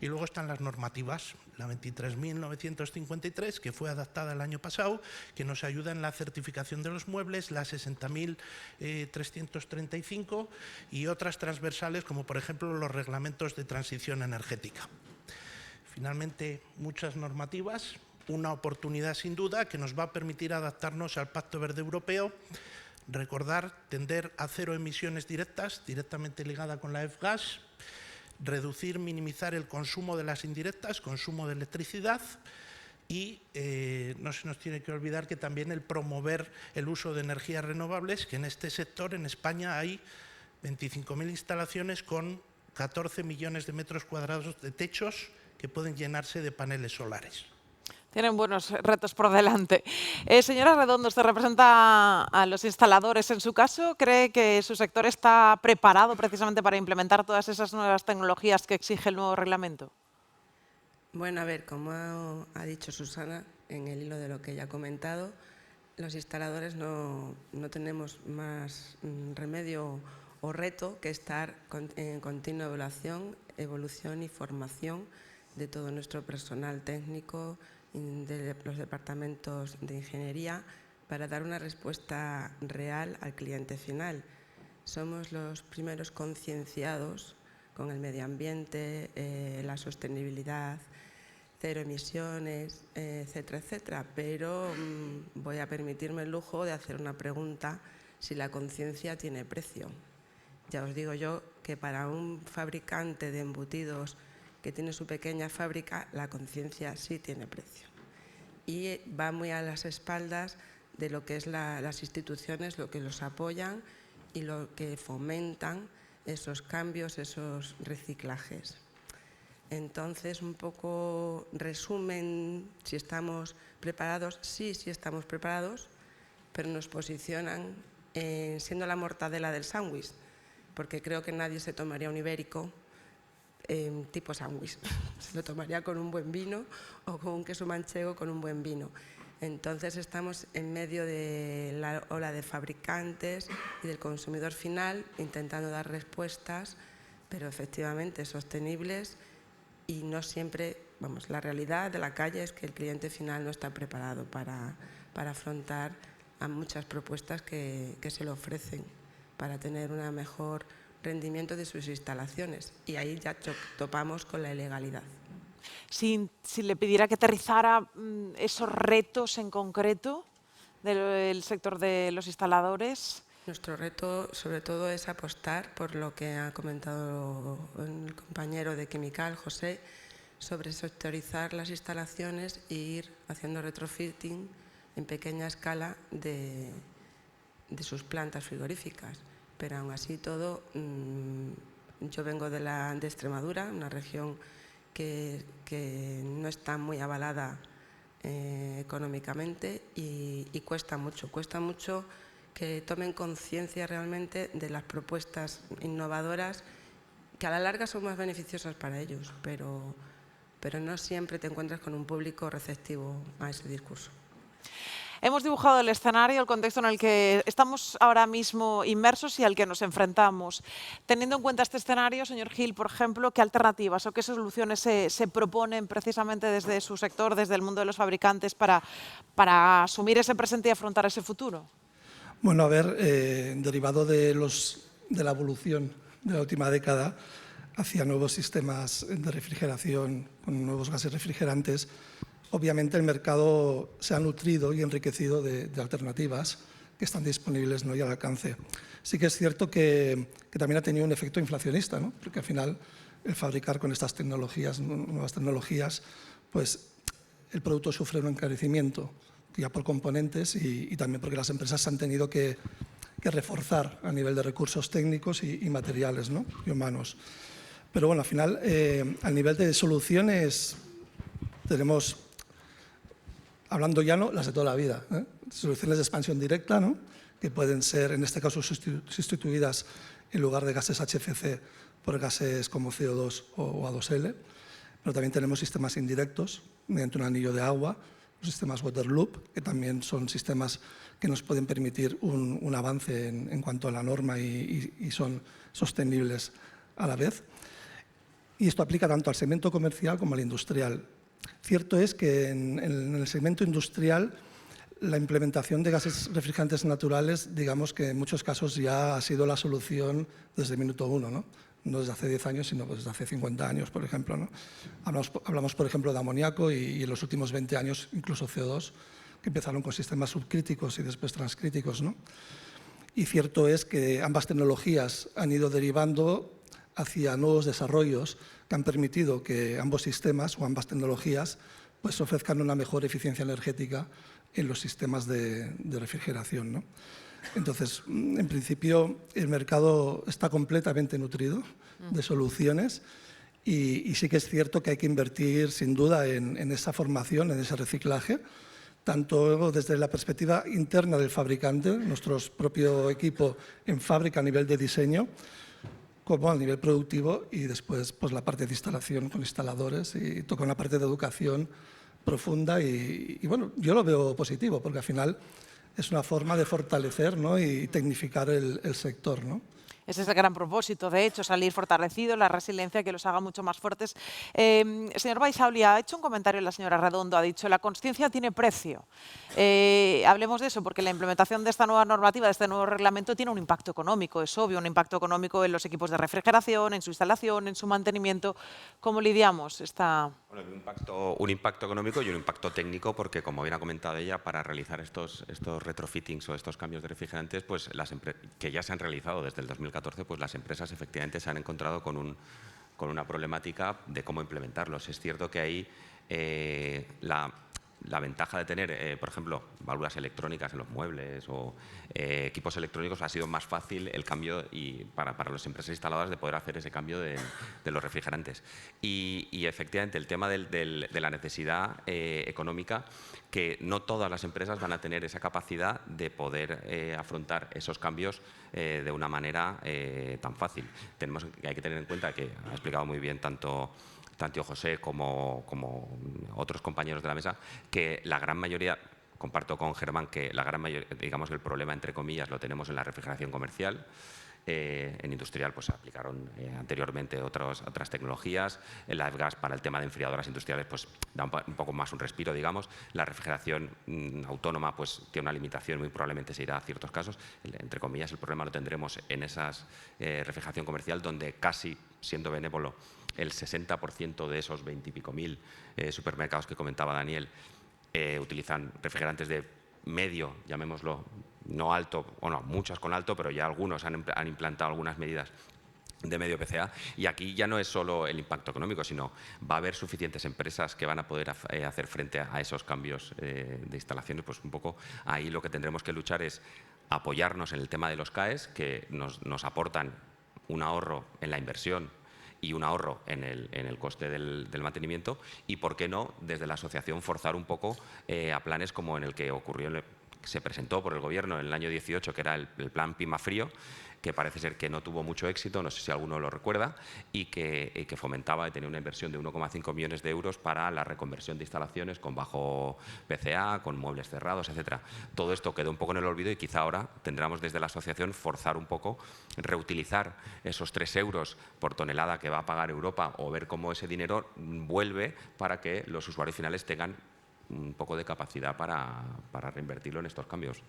Y luego están las normativas, la 23.953, que fue adaptada el año pasado, que nos ayuda en la certificación de los muebles, la 60.335 y otras transversales, como por ejemplo los reglamentos de transición energética. Finalmente, muchas normativas, una oportunidad sin duda que nos va a permitir adaptarnos al Pacto Verde Europeo. Recordar, tender a 0 emisiones directas, directamente ligada con la FGAS, reducir, minimizar el consumo de las indirectas, consumo de electricidad y no se nos tiene que olvidar que también el promover el uso de energías renovables, que en este sector en España hay 25.000 instalaciones con 14 millones de metros cuadrados de techos que pueden llenarse de paneles solares. Tienen buenos retos por delante. Señora Redondo, usted representa a los instaladores. En su caso, ¿cree que su sector está preparado precisamente para implementar todas esas nuevas tecnologías que exige el nuevo reglamento? Bueno, a ver, como ha dicho Susana, en el hilo de lo que ella ha comentado, los instaladores no tenemos más remedio o reto que estar en continua evolución y formación de todo nuestro personal técnico, de los departamentos de ingeniería, para dar una respuesta real al cliente final. Somos los primeros concienciados con el medio ambiente, la sostenibilidad, 0 emisiones, etcétera, etcétera. Pero voy a permitirme el lujo de hacer una pregunta: si la conciencia tiene precio. Ya os digo yo que para un fabricante de embutidos que tiene su pequeña fábrica, la conciencia sí tiene precio. Y va muy a las espaldas de lo que es las instituciones, lo que los apoyan y lo que fomentan esos cambios, esos reciclajes. Entonces, un poco resumen si estamos preparados. Sí estamos preparados, pero nos posicionan siendo la mortadela del sándwich, porque creo que nadie se tomaría un ibérico tipo sándwich. Se lo tomaría con un buen vino o con un queso manchego con un buen vino. Entonces estamos en medio de la ola de fabricantes y del consumidor final intentando dar respuestas, pero efectivamente sostenibles, y no siempre, vamos, la realidad de la calle es que el cliente final no está preparado para afrontar a muchas propuestas que se le ofrecen para tener un mejor rendimiento de sus instalaciones, y ahí ya topamos con la ilegalidad. Si le pidiera que aterrizara esos retos en concreto del sector de los instaladores. Nuestro reto, sobre todo, es apostar por lo que ha comentado el compañero de Quimical, José, sobre sectorizar las instalaciones e ir haciendo retrofitting en pequeña escala de sus plantas frigoríficas. Pero aún así todo, yo vengo de Extremadura, una región que no está muy avalada económicamente, y cuesta mucho que tomen conciencia realmente de las propuestas innovadoras que a la larga son más beneficiosas para ellos, pero no siempre te encuentras con un público receptivo a ese discurso. Hemos dibujado el escenario, el contexto en el que estamos ahora mismo inmersos y al que nos enfrentamos. Teniendo en cuenta este escenario, señor Gil, por ejemplo, ¿qué alternativas o qué soluciones se proponen precisamente desde su sector, desde el mundo de los fabricantes, para asumir ese presente y afrontar ese futuro? Bueno, a ver, derivado de la evolución de la última década hacia nuevos sistemas de refrigeración con nuevos gases refrigerantes, obviamente el mercado se ha nutrido y enriquecido de alternativas que están disponibles, ¿no?, y al alcance. Sí que es cierto que también ha tenido un efecto inflacionista, ¿no?, porque al final el fabricar con estas tecnologías, nuevas tecnologías, pues el producto sufre un encarecimiento ya por componentes y también porque las empresas han tenido que reforzar a nivel de recursos técnicos y materiales, ¿no?, y humanos. Pero bueno, al final, a nivel de soluciones, tenemos, hablando llano, las de toda la vida, ¿eh? Soluciones de expansión directa, ¿no?, que pueden ser, en este caso, sustituidas en lugar de gases HFC por gases como CO2 o A2L. Pero también tenemos sistemas indirectos mediante un anillo de agua, los sistemas water loop, que también son sistemas que nos pueden permitir un avance en cuanto a la norma y son sostenibles a la vez. Y esto aplica tanto al segmento comercial como al industrial. Cierto es que en el segmento industrial la implementación de gases refrigerantes naturales, digamos que en muchos casos ya ha sido la solución desde el minuto uno, ¿no? No desde hace 10 años, sino desde hace 50 años, por ejemplo, ¿no? Hablamos, por ejemplo, de amoníaco y en los últimos 20 años incluso CO2, que empezaron con sistemas subcríticos y después transcríticos, ¿no? Y cierto es que ambas tecnologías han ido derivando hacia nuevos desarrollos que han permitido que ambos sistemas o ambas tecnologías pues ofrezcan una mejor eficiencia energética en los sistemas de refrigeración, ¿no? Entonces, en principio, el mercado está completamente nutrido de soluciones y sí que es cierto que hay que invertir, sin duda, en esa formación, en ese reciclaje, tanto desde la perspectiva interna del fabricante, nuestro propio equipo en fábrica a nivel de diseño, como a nivel productivo, y después pues, la parte de instalación con instaladores y toca una parte de educación profunda y bueno, yo lo veo positivo porque al final es una forma de fortalecer, ¿no?, y tecnificar el sector, ¿no? Ese es el gran propósito, de hecho, salir fortalecidos, la resiliencia que los haga mucho más fuertes. Señor Baisauli, ha hecho un comentario la señora Redondo, ha dicho la consciencia tiene precio. Hablemos de eso, porque la implementación de esta nueva normativa, de este nuevo reglamento, tiene un impacto económico, es obvio, un impacto económico en los equipos de refrigeración, en su instalación, en su mantenimiento. ¿Cómo lidiamos esta...? Bueno, un impacto económico y un impacto técnico, porque como bien ha comentado ella, para realizar estos retrofittings o estos cambios de refrigerantes, pues que ya se han realizado desde el 2014, pues las empresas efectivamente se han encontrado con una problemática de cómo implementarlos. Es cierto que ahí la ventaja de tener, por ejemplo, válvulas electrónicas en los muebles o equipos electrónicos ha sido más fácil el cambio y para las empresas instaladoras de poder hacer ese cambio de los refrigerantes. Y efectivamente el tema de la necesidad económica, que no todas las empresas van a tener esa capacidad de poder afrontar esos cambios de una manera tan fácil. Hay que tener en cuenta que ha explicado muy bien tanto José como otros compañeros de la mesa, que la gran mayoría, comparto con Germán, que la gran mayoría, digamos que el problema, entre comillas, lo tenemos en la refrigeración comercial. En industrial pues se aplicaron anteriormente otras tecnologías. En la F-Gas para el tema de enfriadoras industriales pues da un poco más un respiro, digamos. La refrigeración autónoma pues tiene una limitación, muy probablemente se irá a ciertos casos. Entre comillas, el problema lo tendremos en esas refrigeración comercial, donde casi, siendo benévolo, el 60% de esos 20 y pico mil supermercados que comentaba Daniel utilizan refrigerantes de medio, llamémoslo, no alto, o no, muchas con alto, pero ya algunos han implantado algunas medidas de medio PCA, y aquí ya no es solo el impacto económico, sino va a haber suficientes empresas que van a poder hacer frente a esos cambios de instalaciones. Pues un poco ahí lo que tendremos que luchar es apoyarnos en el tema de los CAEs, que nos aportan un ahorro en la inversión y un ahorro en el coste del mantenimiento, y, ¿por qué no?, desde la asociación forzar un poco a planes como en el que se presentó por el Gobierno en el año 18, que era el plan Pimafrío, que parece ser que no tuvo mucho éxito, no sé si alguno lo recuerda, y que fomentaba y tenía una inversión de 1,5 millones de euros para la reconversión de instalaciones con bajo PCA, con muebles cerrados, etcétera. Todo esto quedó un poco en el olvido y quizá ahora tendremos desde la asociación forzar un poco, reutilizar esos 3 euros por tonelada que va a pagar Europa, o ver cómo ese dinero vuelve para que los usuarios finales tengan un poco de capacidad para reinvertirlo en estos cambios.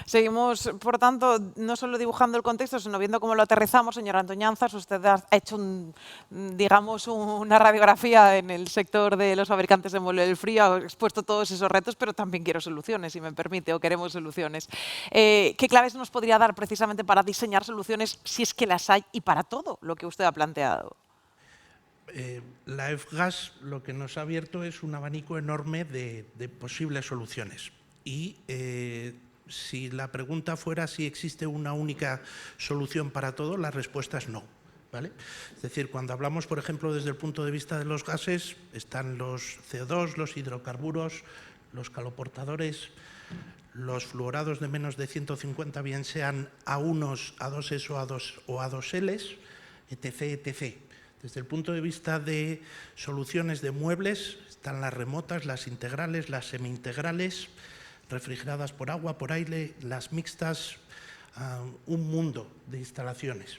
Seguimos, por tanto, no solo dibujando el contexto, sino viendo cómo lo aterrizamos. Señora Antoñanzas, usted ha hecho digamos, una radiografía en el sector de los fabricantes de muebles del frío, ha expuesto todos esos retos, pero también quiero soluciones, si me permite, o queremos soluciones. ¿Qué claves nos podría dar precisamente para diseñar soluciones, si es que las hay, y para todo lo que usted ha planteado? La F-Gas lo que nos ha abierto es un abanico enorme de posibles soluciones. Y si la pregunta fuera si existe una única solución para todo, la respuesta es no, ¿vale? Es decir, cuando hablamos, por ejemplo, desde el punto de vista de los gases, están los CO2, los hidrocarburos, los caloportadores, los fluorados de menos de 150, bien sean A1s, A2s o A2Ls, etc., etc. Desde el punto de vista de soluciones de muebles, están las remotas, las integrales, las semi-integrales, refrigeradas por agua, por aire, las mixtas, un mundo de instalaciones.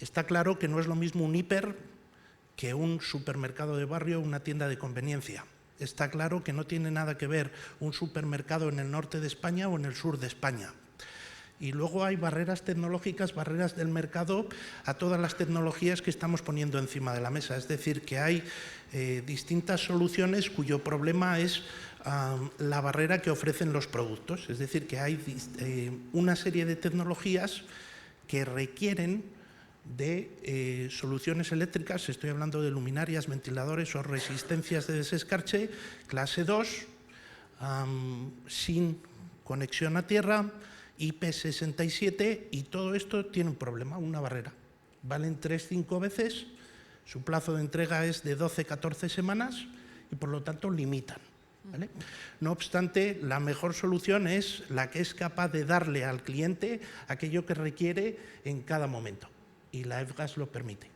Está claro que no es lo mismo un hiper que un supermercado de barrio o una tienda de conveniencia. Está claro que no tiene nada que ver un supermercado en el norte de España o en el sur de España. Y luego hay barreras tecnológicas, barreras del mercado a todas las tecnologías que estamos poniendo encima de la mesa. Es decir, que hay distintas soluciones cuyo problema es la barrera que ofrecen los productos. Es decir, que hay una serie de tecnologías que requieren de soluciones eléctricas. Estoy hablando de luminarias, ventiladores o resistencias de desescarche, clase 2, sin conexión a tierra, IP67, y todo esto tiene un problema, una barrera. Valen 3-5 veces, su plazo de entrega es de 12-14 semanas y por lo tanto limitan, ¿vale? No obstante, la mejor solución es la que es capaz de darle al cliente aquello que requiere en cada momento, y la F-Gas lo permite.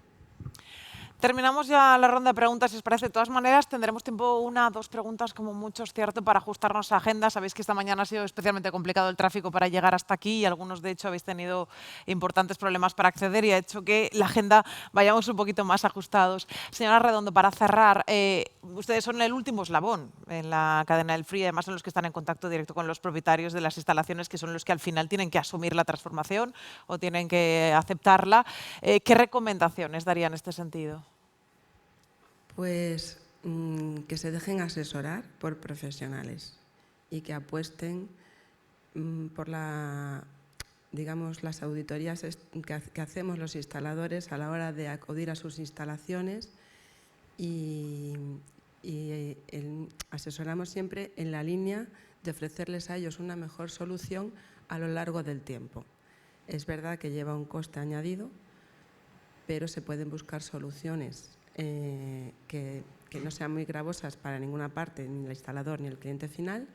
Terminamos ya la ronda de preguntas, si os parece. De todas maneras, tendremos tiempo, 1 o 2 preguntas como mucho, es cierto, para ajustarnos a agenda. Sabéis que esta mañana ha sido especialmente complicado el tráfico para llegar hasta aquí, y algunos, de hecho, habéis tenido importantes problemas para acceder, y ha hecho que la agenda vayamos un poquito más ajustados. Señora Redondo, para cerrar, ustedes son el último eslabón en la cadena del frío, además son los que están en contacto directo con los propietarios de las instalaciones, que son los que al final tienen que asumir la transformación o tienen que aceptarla. ¿Qué recomendaciones daría en este sentido? Pues que se dejen asesorar por profesionales y que apuesten por digamos, las auditorías que hacemos los instaladores a la hora de acudir a sus instalaciones, y y asesoramos siempre en la línea de ofrecerles a ellos una mejor solución a lo largo del tiempo. Es verdad que lleva un coste añadido, pero se pueden buscar soluciones que no sean muy gravosas para ninguna parte, ni el instalador ni el cliente final,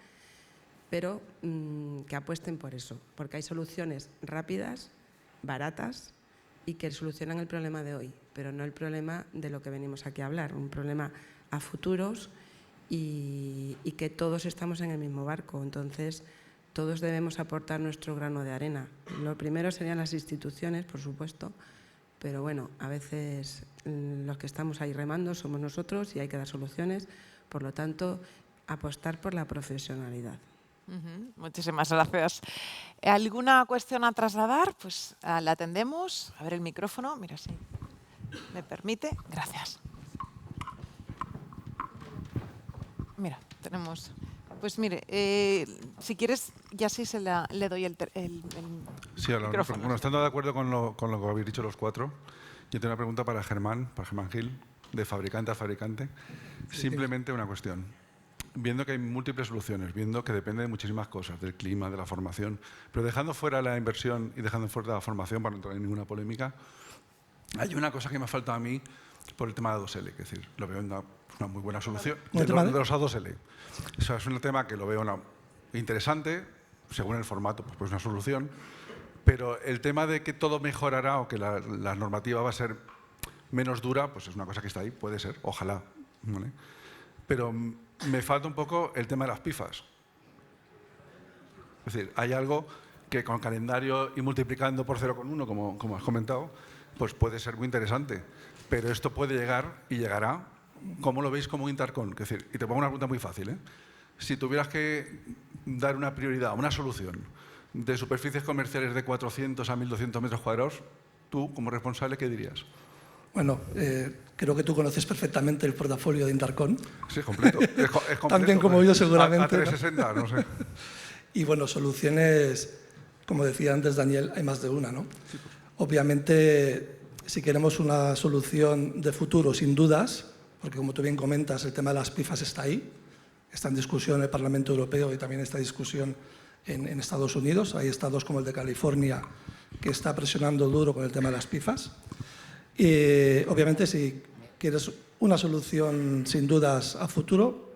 pero que apuesten por eso, porque hay soluciones rápidas, baratas y que solucionan el problema de hoy, pero no el problema de lo que venimos aquí a hablar, un problema a futuros y que todos estamos en el mismo barco. Entonces, todos debemos aportar nuestro grano de arena. Lo primero serían las instituciones, por supuesto, pero bueno, a veces los que estamos ahí remando somos nosotros y hay que dar soluciones. Por lo tanto, apostar por la profesionalidad. Muchísimas gracias. ¿Alguna cuestión a trasladar? Pues la atendemos. A ver el micrófono. Mira, si me permite. Gracias. Mira, tenemos... Pues mire, si quieres, ya sí le doy el sí, micrófono. Bueno, estando de acuerdo con lo que habéis dicho los cuatro, yo tengo una pregunta para Germán Gil, de fabricante a fabricante. Sí, simplemente una cuestión. Viendo que hay múltiples soluciones, viendo que depende de muchísimas cosas, del clima, de la formación, pero dejando fuera la inversión y dejando fuera la formación para no entrar en ninguna polémica, hay una cosa que me ha faltado a mí por el tema de A2L, es decir, lo veo una muy buena solución de los A2L. O sea, es un tema que lo veo interesante, según el formato, pues una solución, pero el tema de que todo mejorará o que la normativa va a ser menos dura, pues es una cosa que está ahí, puede ser, ojalá, ¿vale? Pero me falta un poco el tema de las pifas. Es decir, hay algo que con calendario y multiplicando por 0,1, como has comentado, pues puede ser muy interesante. Pero esto puede llegar y llegará. ¿Cómo lo veis como Intercon? Es decir, y te pongo una pregunta muy fácil, ¿eh? Si tuvieras que dar una prioridad, una solución de superficies comerciales de 400 a 1.200 metros cuadrados, tú, como responsable, ¿qué dirías? Bueno, creo que tú conoces perfectamente el portafolio de Intercon. Sí, es completo. Es completo. También como yo, seguramente. A 360, no sé. Y bueno, soluciones, como decía antes Daniel, hay más de una, ¿no? Sí, pues. Obviamente, si queremos una solución de futuro, sin dudas, porque como tú bien comentas, el tema de las pifas está ahí, está en discusión en el Parlamento Europeo y también está en discusión en Estados Unidos. Hay estados como el de California que está presionando duro con el tema de las pifas. Y obviamente, si quieres una solución sin dudas a futuro,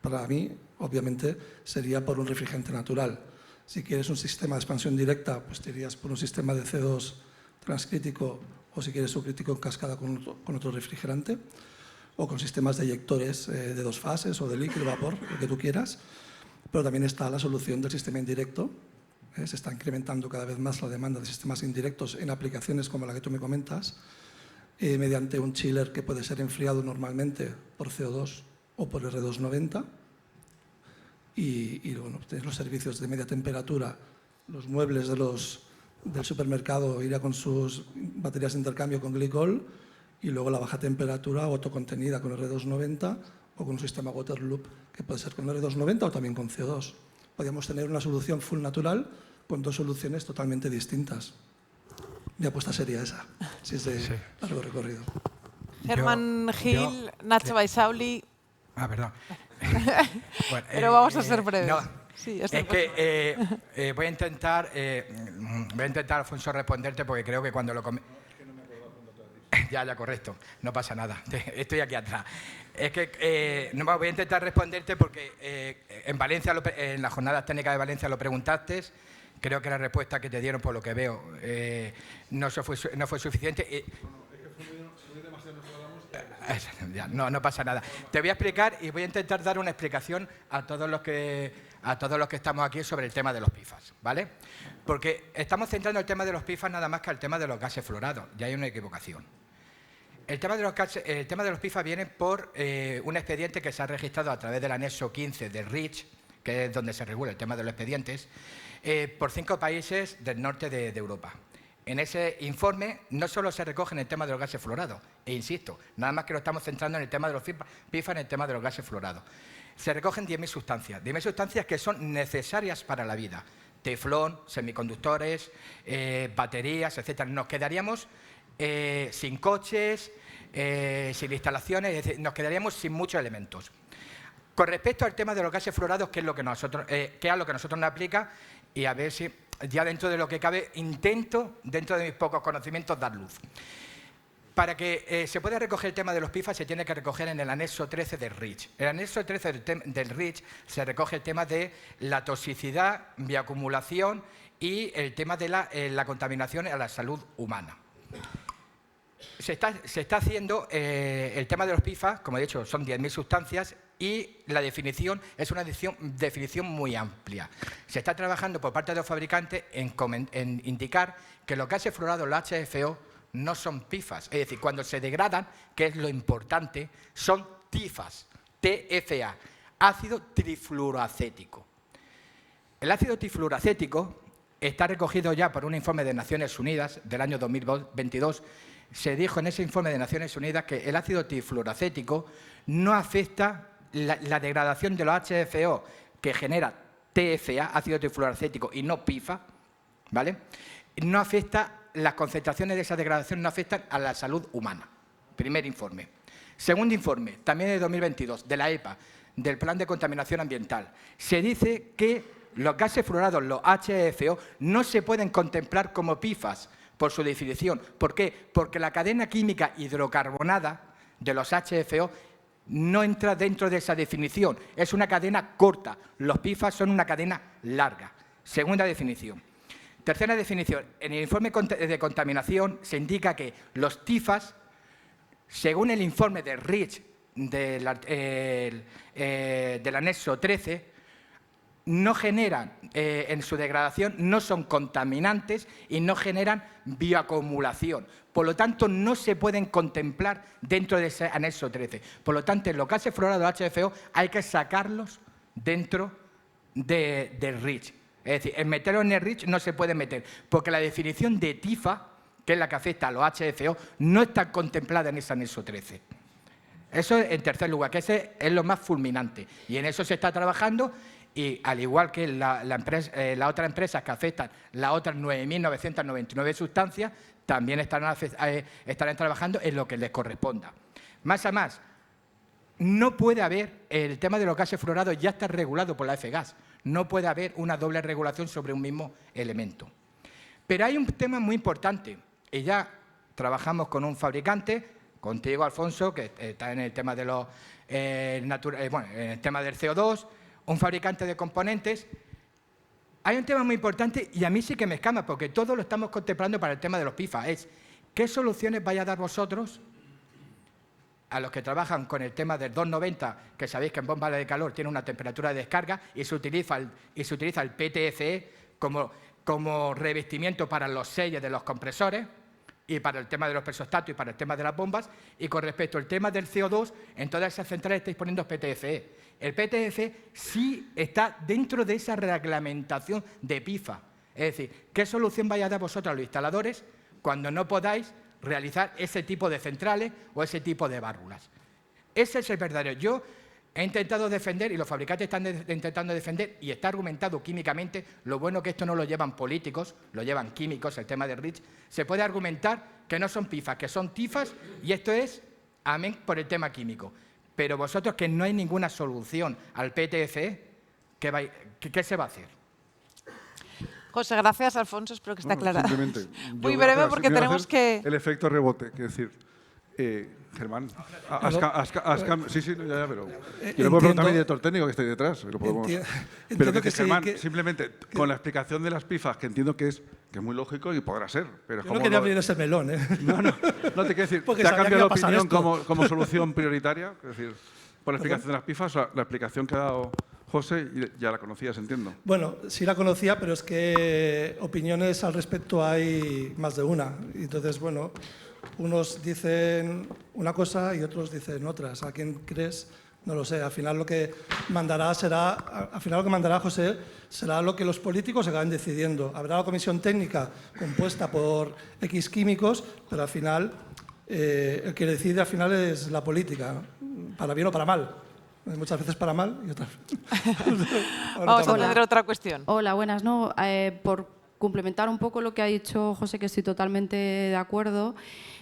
para mí, obviamente, sería por un refrigerante natural. Si quieres un sistema de expansión directa, pues te irías por un sistema de CO2 transcrítico o si quieres subcrítico en cascada con otro refrigerante, o con sistemas de eyectores de 2 fases o de líquido vapor, lo que tú quieras. Pero también está la solución del sistema indirecto. Se está incrementando cada vez más la demanda de sistemas indirectos en aplicaciones como la que tú me comentas, mediante un chiller que puede ser enfriado normalmente por CO2 o por R290. Y bueno, tienes los servicios de media temperatura, los muebles del supermercado iría con sus baterías de intercambio con glicol, y luego la baja temperatura autocontenida con R290 o con un sistema water loop que puede ser con R290 o también con CO2. Podríamos tener una solución full natural con 2 soluciones totalmente distintas. Mi apuesta sería esa, si es de largo recorrido. Germán Gil, Nacho Baisauli. Perdón. Bueno, pero vamos a ser breves. No, sí, es que voy a intentar, Alfonso, responderte porque creo que cuando lo Ya, correcto, no pasa nada, estoy aquí atrás. Es que no voy a intentar responderte porque en Valencia, en las jornadas técnicas de Valencia lo preguntaste, creo que la respuesta que te dieron, por lo que veo, no fue suficiente. No pasa nada. Te voy a explicar y voy a intentar dar una explicación a todos los que estamos aquí sobre el tema de los PIFAS, ¿vale? Porque estamos centrando el tema de los PIFAS nada más que al tema de los gases fluorados, y hay una equivocación. El tema de los PIFAS viene por un expediente que se ha registrado a través del anexo 15 del REACH, que es donde se regula el tema de los expedientes, por 5 países del norte de Europa. En ese informe no solo se recogen el tema de los gases fluorados, e insisto, nada más que lo estamos centrando en el tema de los PIFAS, en el tema de los gases fluorados. Se recogen 10.000 sustancias, 10.000 sustancias que son necesarias para la vida. Teflón, semiconductores, baterías, etc. Nos quedaríamos sin coches, sin instalaciones, es decir, nos quedaríamos sin muchos elementos. Con respecto al tema de los gases fluorados, ¿qué es lo que nosotros nos aplica? Y a ver si ya dentro de lo que cabe intento, dentro de mis pocos conocimientos, dar luz. Para que se pueda recoger el tema de los PFAS se tiene que recoger en el anexo 13 del REACH. En el anexo 13 del REACH se recoge el tema de la toxicidad, bioacumulación y el tema de la contaminación a la salud humana. Se está haciendo el tema de los PFAS, como he dicho, son 10.000 sustancias y la definición es una definición muy amplia. Se está trabajando por parte de los fabricantes en indicar que los gases fluorados, los HFO, no son PFAS. Es decir, cuando se degradan, que es lo importante, son TIFAS, TFA, ácido trifluoroacético. El ácido trifluoroacético está recogido ya por un informe de Naciones Unidas del año 2022. Se dijo en ese informe de Naciones Unidas que el ácido trifluoroacético no afecta la degradación de los HFO que genera TFA, ácido trifluoroacético, y no PFAS, ¿vale? No afecta, las concentraciones de esa degradación no afectan a la salud humana. Primer informe. Segundo informe, también de 2022, de la EPA, del Plan de Contaminación Ambiental. Se dice que los gases fluorados, los HFO, no se pueden contemplar como PFAS por su definición. ¿Por qué? Porque la cadena química hidrocarbonada de los HFO no entra dentro de esa definición. Es una cadena corta. Los PFAS son una cadena larga. Segunda definición. Tercera definición. En el informe de contaminación se indica que los TIFAS, según el informe de REACH del anexo 13, no generan, en su degradación, no son contaminantes y no generan bioacumulación. Por lo tanto, no se pueden contemplar dentro de ese anexo 13. Por lo tanto, los gases fluorados HFO hay que sacarlos dentro del REACH. Es decir, el meterlo en el REACH no se puede meter, porque la definición de TIFA, que es la que afecta a los HFO, no está contemplada en ese anexo 13. Eso en tercer lugar, que ese es lo más fulminante. Y en eso se está trabajando y, al igual que las otras empresas que afectan las otras 9.999 sustancias, también estarán trabajando en lo que les corresponda. Más a más, no puede haber, el tema de los gases fluorados ya está regulado por la F-Gas. No puede haber una doble regulación sobre un mismo elemento. Pero hay un tema muy importante, y ya trabajamos con un fabricante, contigo, Alfonso, que está en el tema de en el tema del CO2, un fabricante de componentes. Hay un tema muy importante y a mí sí que me escama, porque todo lo estamos contemplando para el tema de los PFAS. Es, ¿qué soluciones vais a dar vosotros a los que trabajan con el tema del 290, que sabéis que en bombas de calor tiene una temperatura de descarga y se utiliza el PTFE como revestimiento para los selles de los compresores y para el tema de los presostatos y para el tema de las bombas? Y con respecto al tema del CO2, en todas esas centrales estáis poniendo PTFE. El PTFE sí está dentro de esa reglamentación de PFAS. Es decir, ¿qué solución vais a dar vosotros a los instaladores cuando no podáis realizar ese tipo de centrales o ese tipo de válvulas? Ese es el verdadero. Yo he intentado defender, y los fabricantes están intentando defender, y está argumentado químicamente, lo bueno que esto no lo llevan políticos, lo llevan químicos, el tema de REACH, se puede argumentar que no son PFAS, que son TIFAS, y esto es, amén, por el tema químico. Pero vosotros, que no hay ninguna solución al PTFE, ¿qué se va a hacer? José, gracias, Alfonso, espero que esté aclarado. Simplemente, Muy breve, porque tenemos que... El efecto rebote, quiero decir, Germán, sí, ya, pero... Yo le puedo preguntar a mi director técnico que esté detrás. Pero que Germán, simplemente, con la explicación de las PFAS, que entiendo que es muy lógico y podrá ser. Pero yo no quería abrir ese melón, ¿eh? No te quiero decir, porque ¿te ha cambiado de opinión como solución prioritaria? Es decir, por la explicación de las PFAS, la explicación que ha dado José, ya la conocías, entiendo. Bueno, sí la conocía, pero es que opiniones al respecto hay más de una. Entonces, bueno, unos dicen una cosa y otros dicen otras. ¿A quién crees? No lo sé. Al final lo que mandará José será lo que los políticos acaben decidiendo. Habrá la comisión técnica compuesta por X químicos, pero al final el que decide al final es la política, ¿no? Para bien o para mal. Muchas veces para mal y otras. Vamos a tener otra cuestión. Hola, buenas. No, por complementar un poco lo que ha dicho José, que estoy totalmente de acuerdo.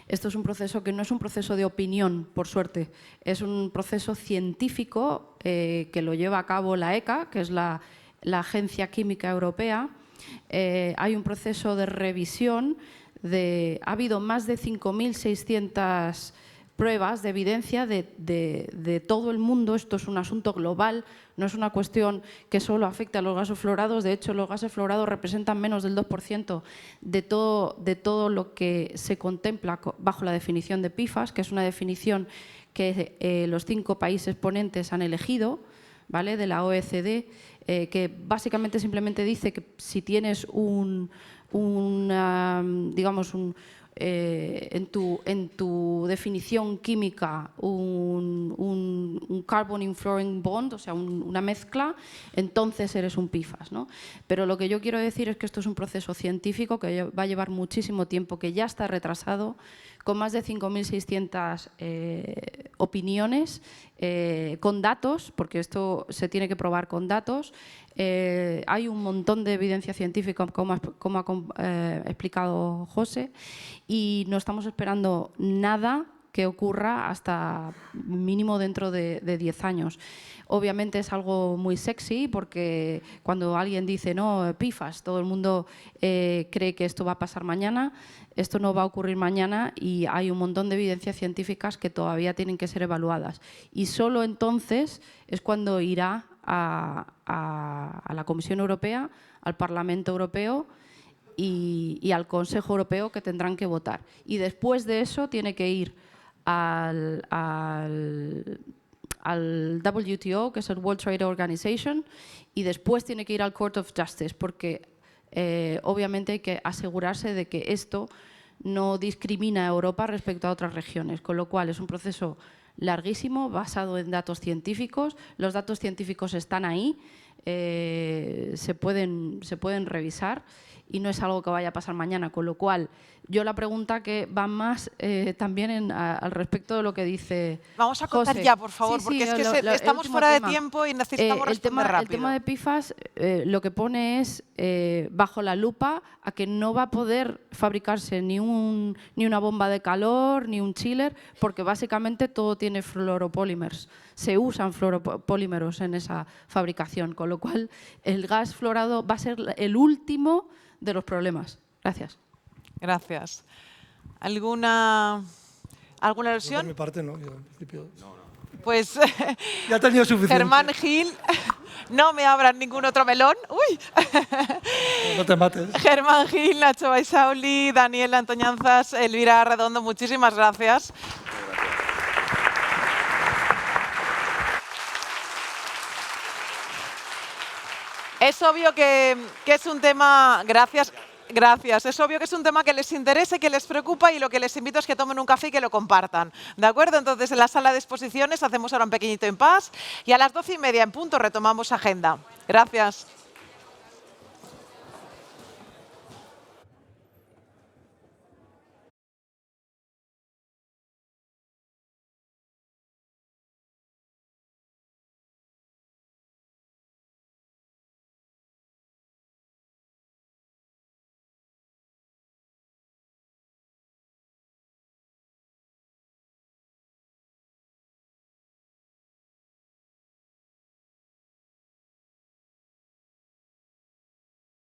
Esto es un proceso que no es un proceso de opinión, por suerte. Es un proceso científico que lo lleva a cabo la ECA, que es la Agencia Química Europea. Hay un proceso de revisión. Ha habido más de 5.600 pruebas de evidencia de todo el mundo. Esto es un asunto global, no es una cuestión que solo afecta a los gases fluorados. De hecho, los gases fluorados representan menos del 2% de todo lo que se contempla bajo la definición de PFAS, que es una definición que los 5 países ponentes han elegido, ¿vale?, de la OECD, que básicamente simplemente dice que si tienes en tu definición química un carbon fluorine bond, o sea, una mezcla, entonces eres un PFAS, ¿no? Pero lo que yo quiero decir es que esto es un proceso científico que va a llevar muchísimo tiempo, que ya está retrasado, con más de 5.600 opiniones, con datos, porque esto se tiene que probar con datos. Hay un montón de evidencia científica, como ha explicado José, y no estamos esperando nada que ocurra hasta mínimo dentro de 10 años. Obviamente es algo muy sexy, porque cuando alguien dice no, PFAS, todo el mundo cree que esto va a pasar mañana. Esto no va a ocurrir mañana y hay un montón de evidencias científicas que todavía tienen que ser evaluadas. Y solo entonces es cuando irá a la Comisión Europea, al Parlamento Europeo y al Consejo Europeo, que tendrán que votar. Y después de eso tiene que ir al WTO, que es el World Trade Organization, y después tiene que ir al Court of Justice, porque obviamente hay que asegurarse de que esto no discrimina a Europa respecto a otras regiones, con lo cual es un proceso larguísimo, basado en datos científicos. Los datos científicos están ahí, se pueden revisar y no es algo que vaya a pasar mañana, con lo cual yo la pregunta que va más también al respecto de lo que dice Vamos a contar José. ya, por favor, Sí, porque sí, es que estamos fuera de tiempo y necesitamos responder rápido. El tema de PFAS lo que pone es bajo la lupa a que no va a poder fabricarse ni una bomba de calor, ni un chiller, porque básicamente todo tiene fluoropolímeros. Se usan fluoropolímeros en esa fabricación, con lo cual el gas fluorado va a ser el último de los problemas. Gracias. Gracias. ¿Alguna alusión? Por mi parte no, yo en principio... Pues ya he tenido suficiente. Germán Gil, no me abran ningún otro melón. ¡Uy! No te mates. Germán Gil, Nacho Baisauli, Daniel Antoñanzas, Elvira Redondo, muchísimas gracias. Es obvio que es un tema... Gracias. Es obvio que es un tema que les interesa y que les preocupa, y lo que les invito es que tomen un café y que lo compartan. ¿De acuerdo? Entonces, en la sala de exposiciones hacemos ahora un pequeñito impasse y a las 12:30 en punto retomamos agenda. Gracias.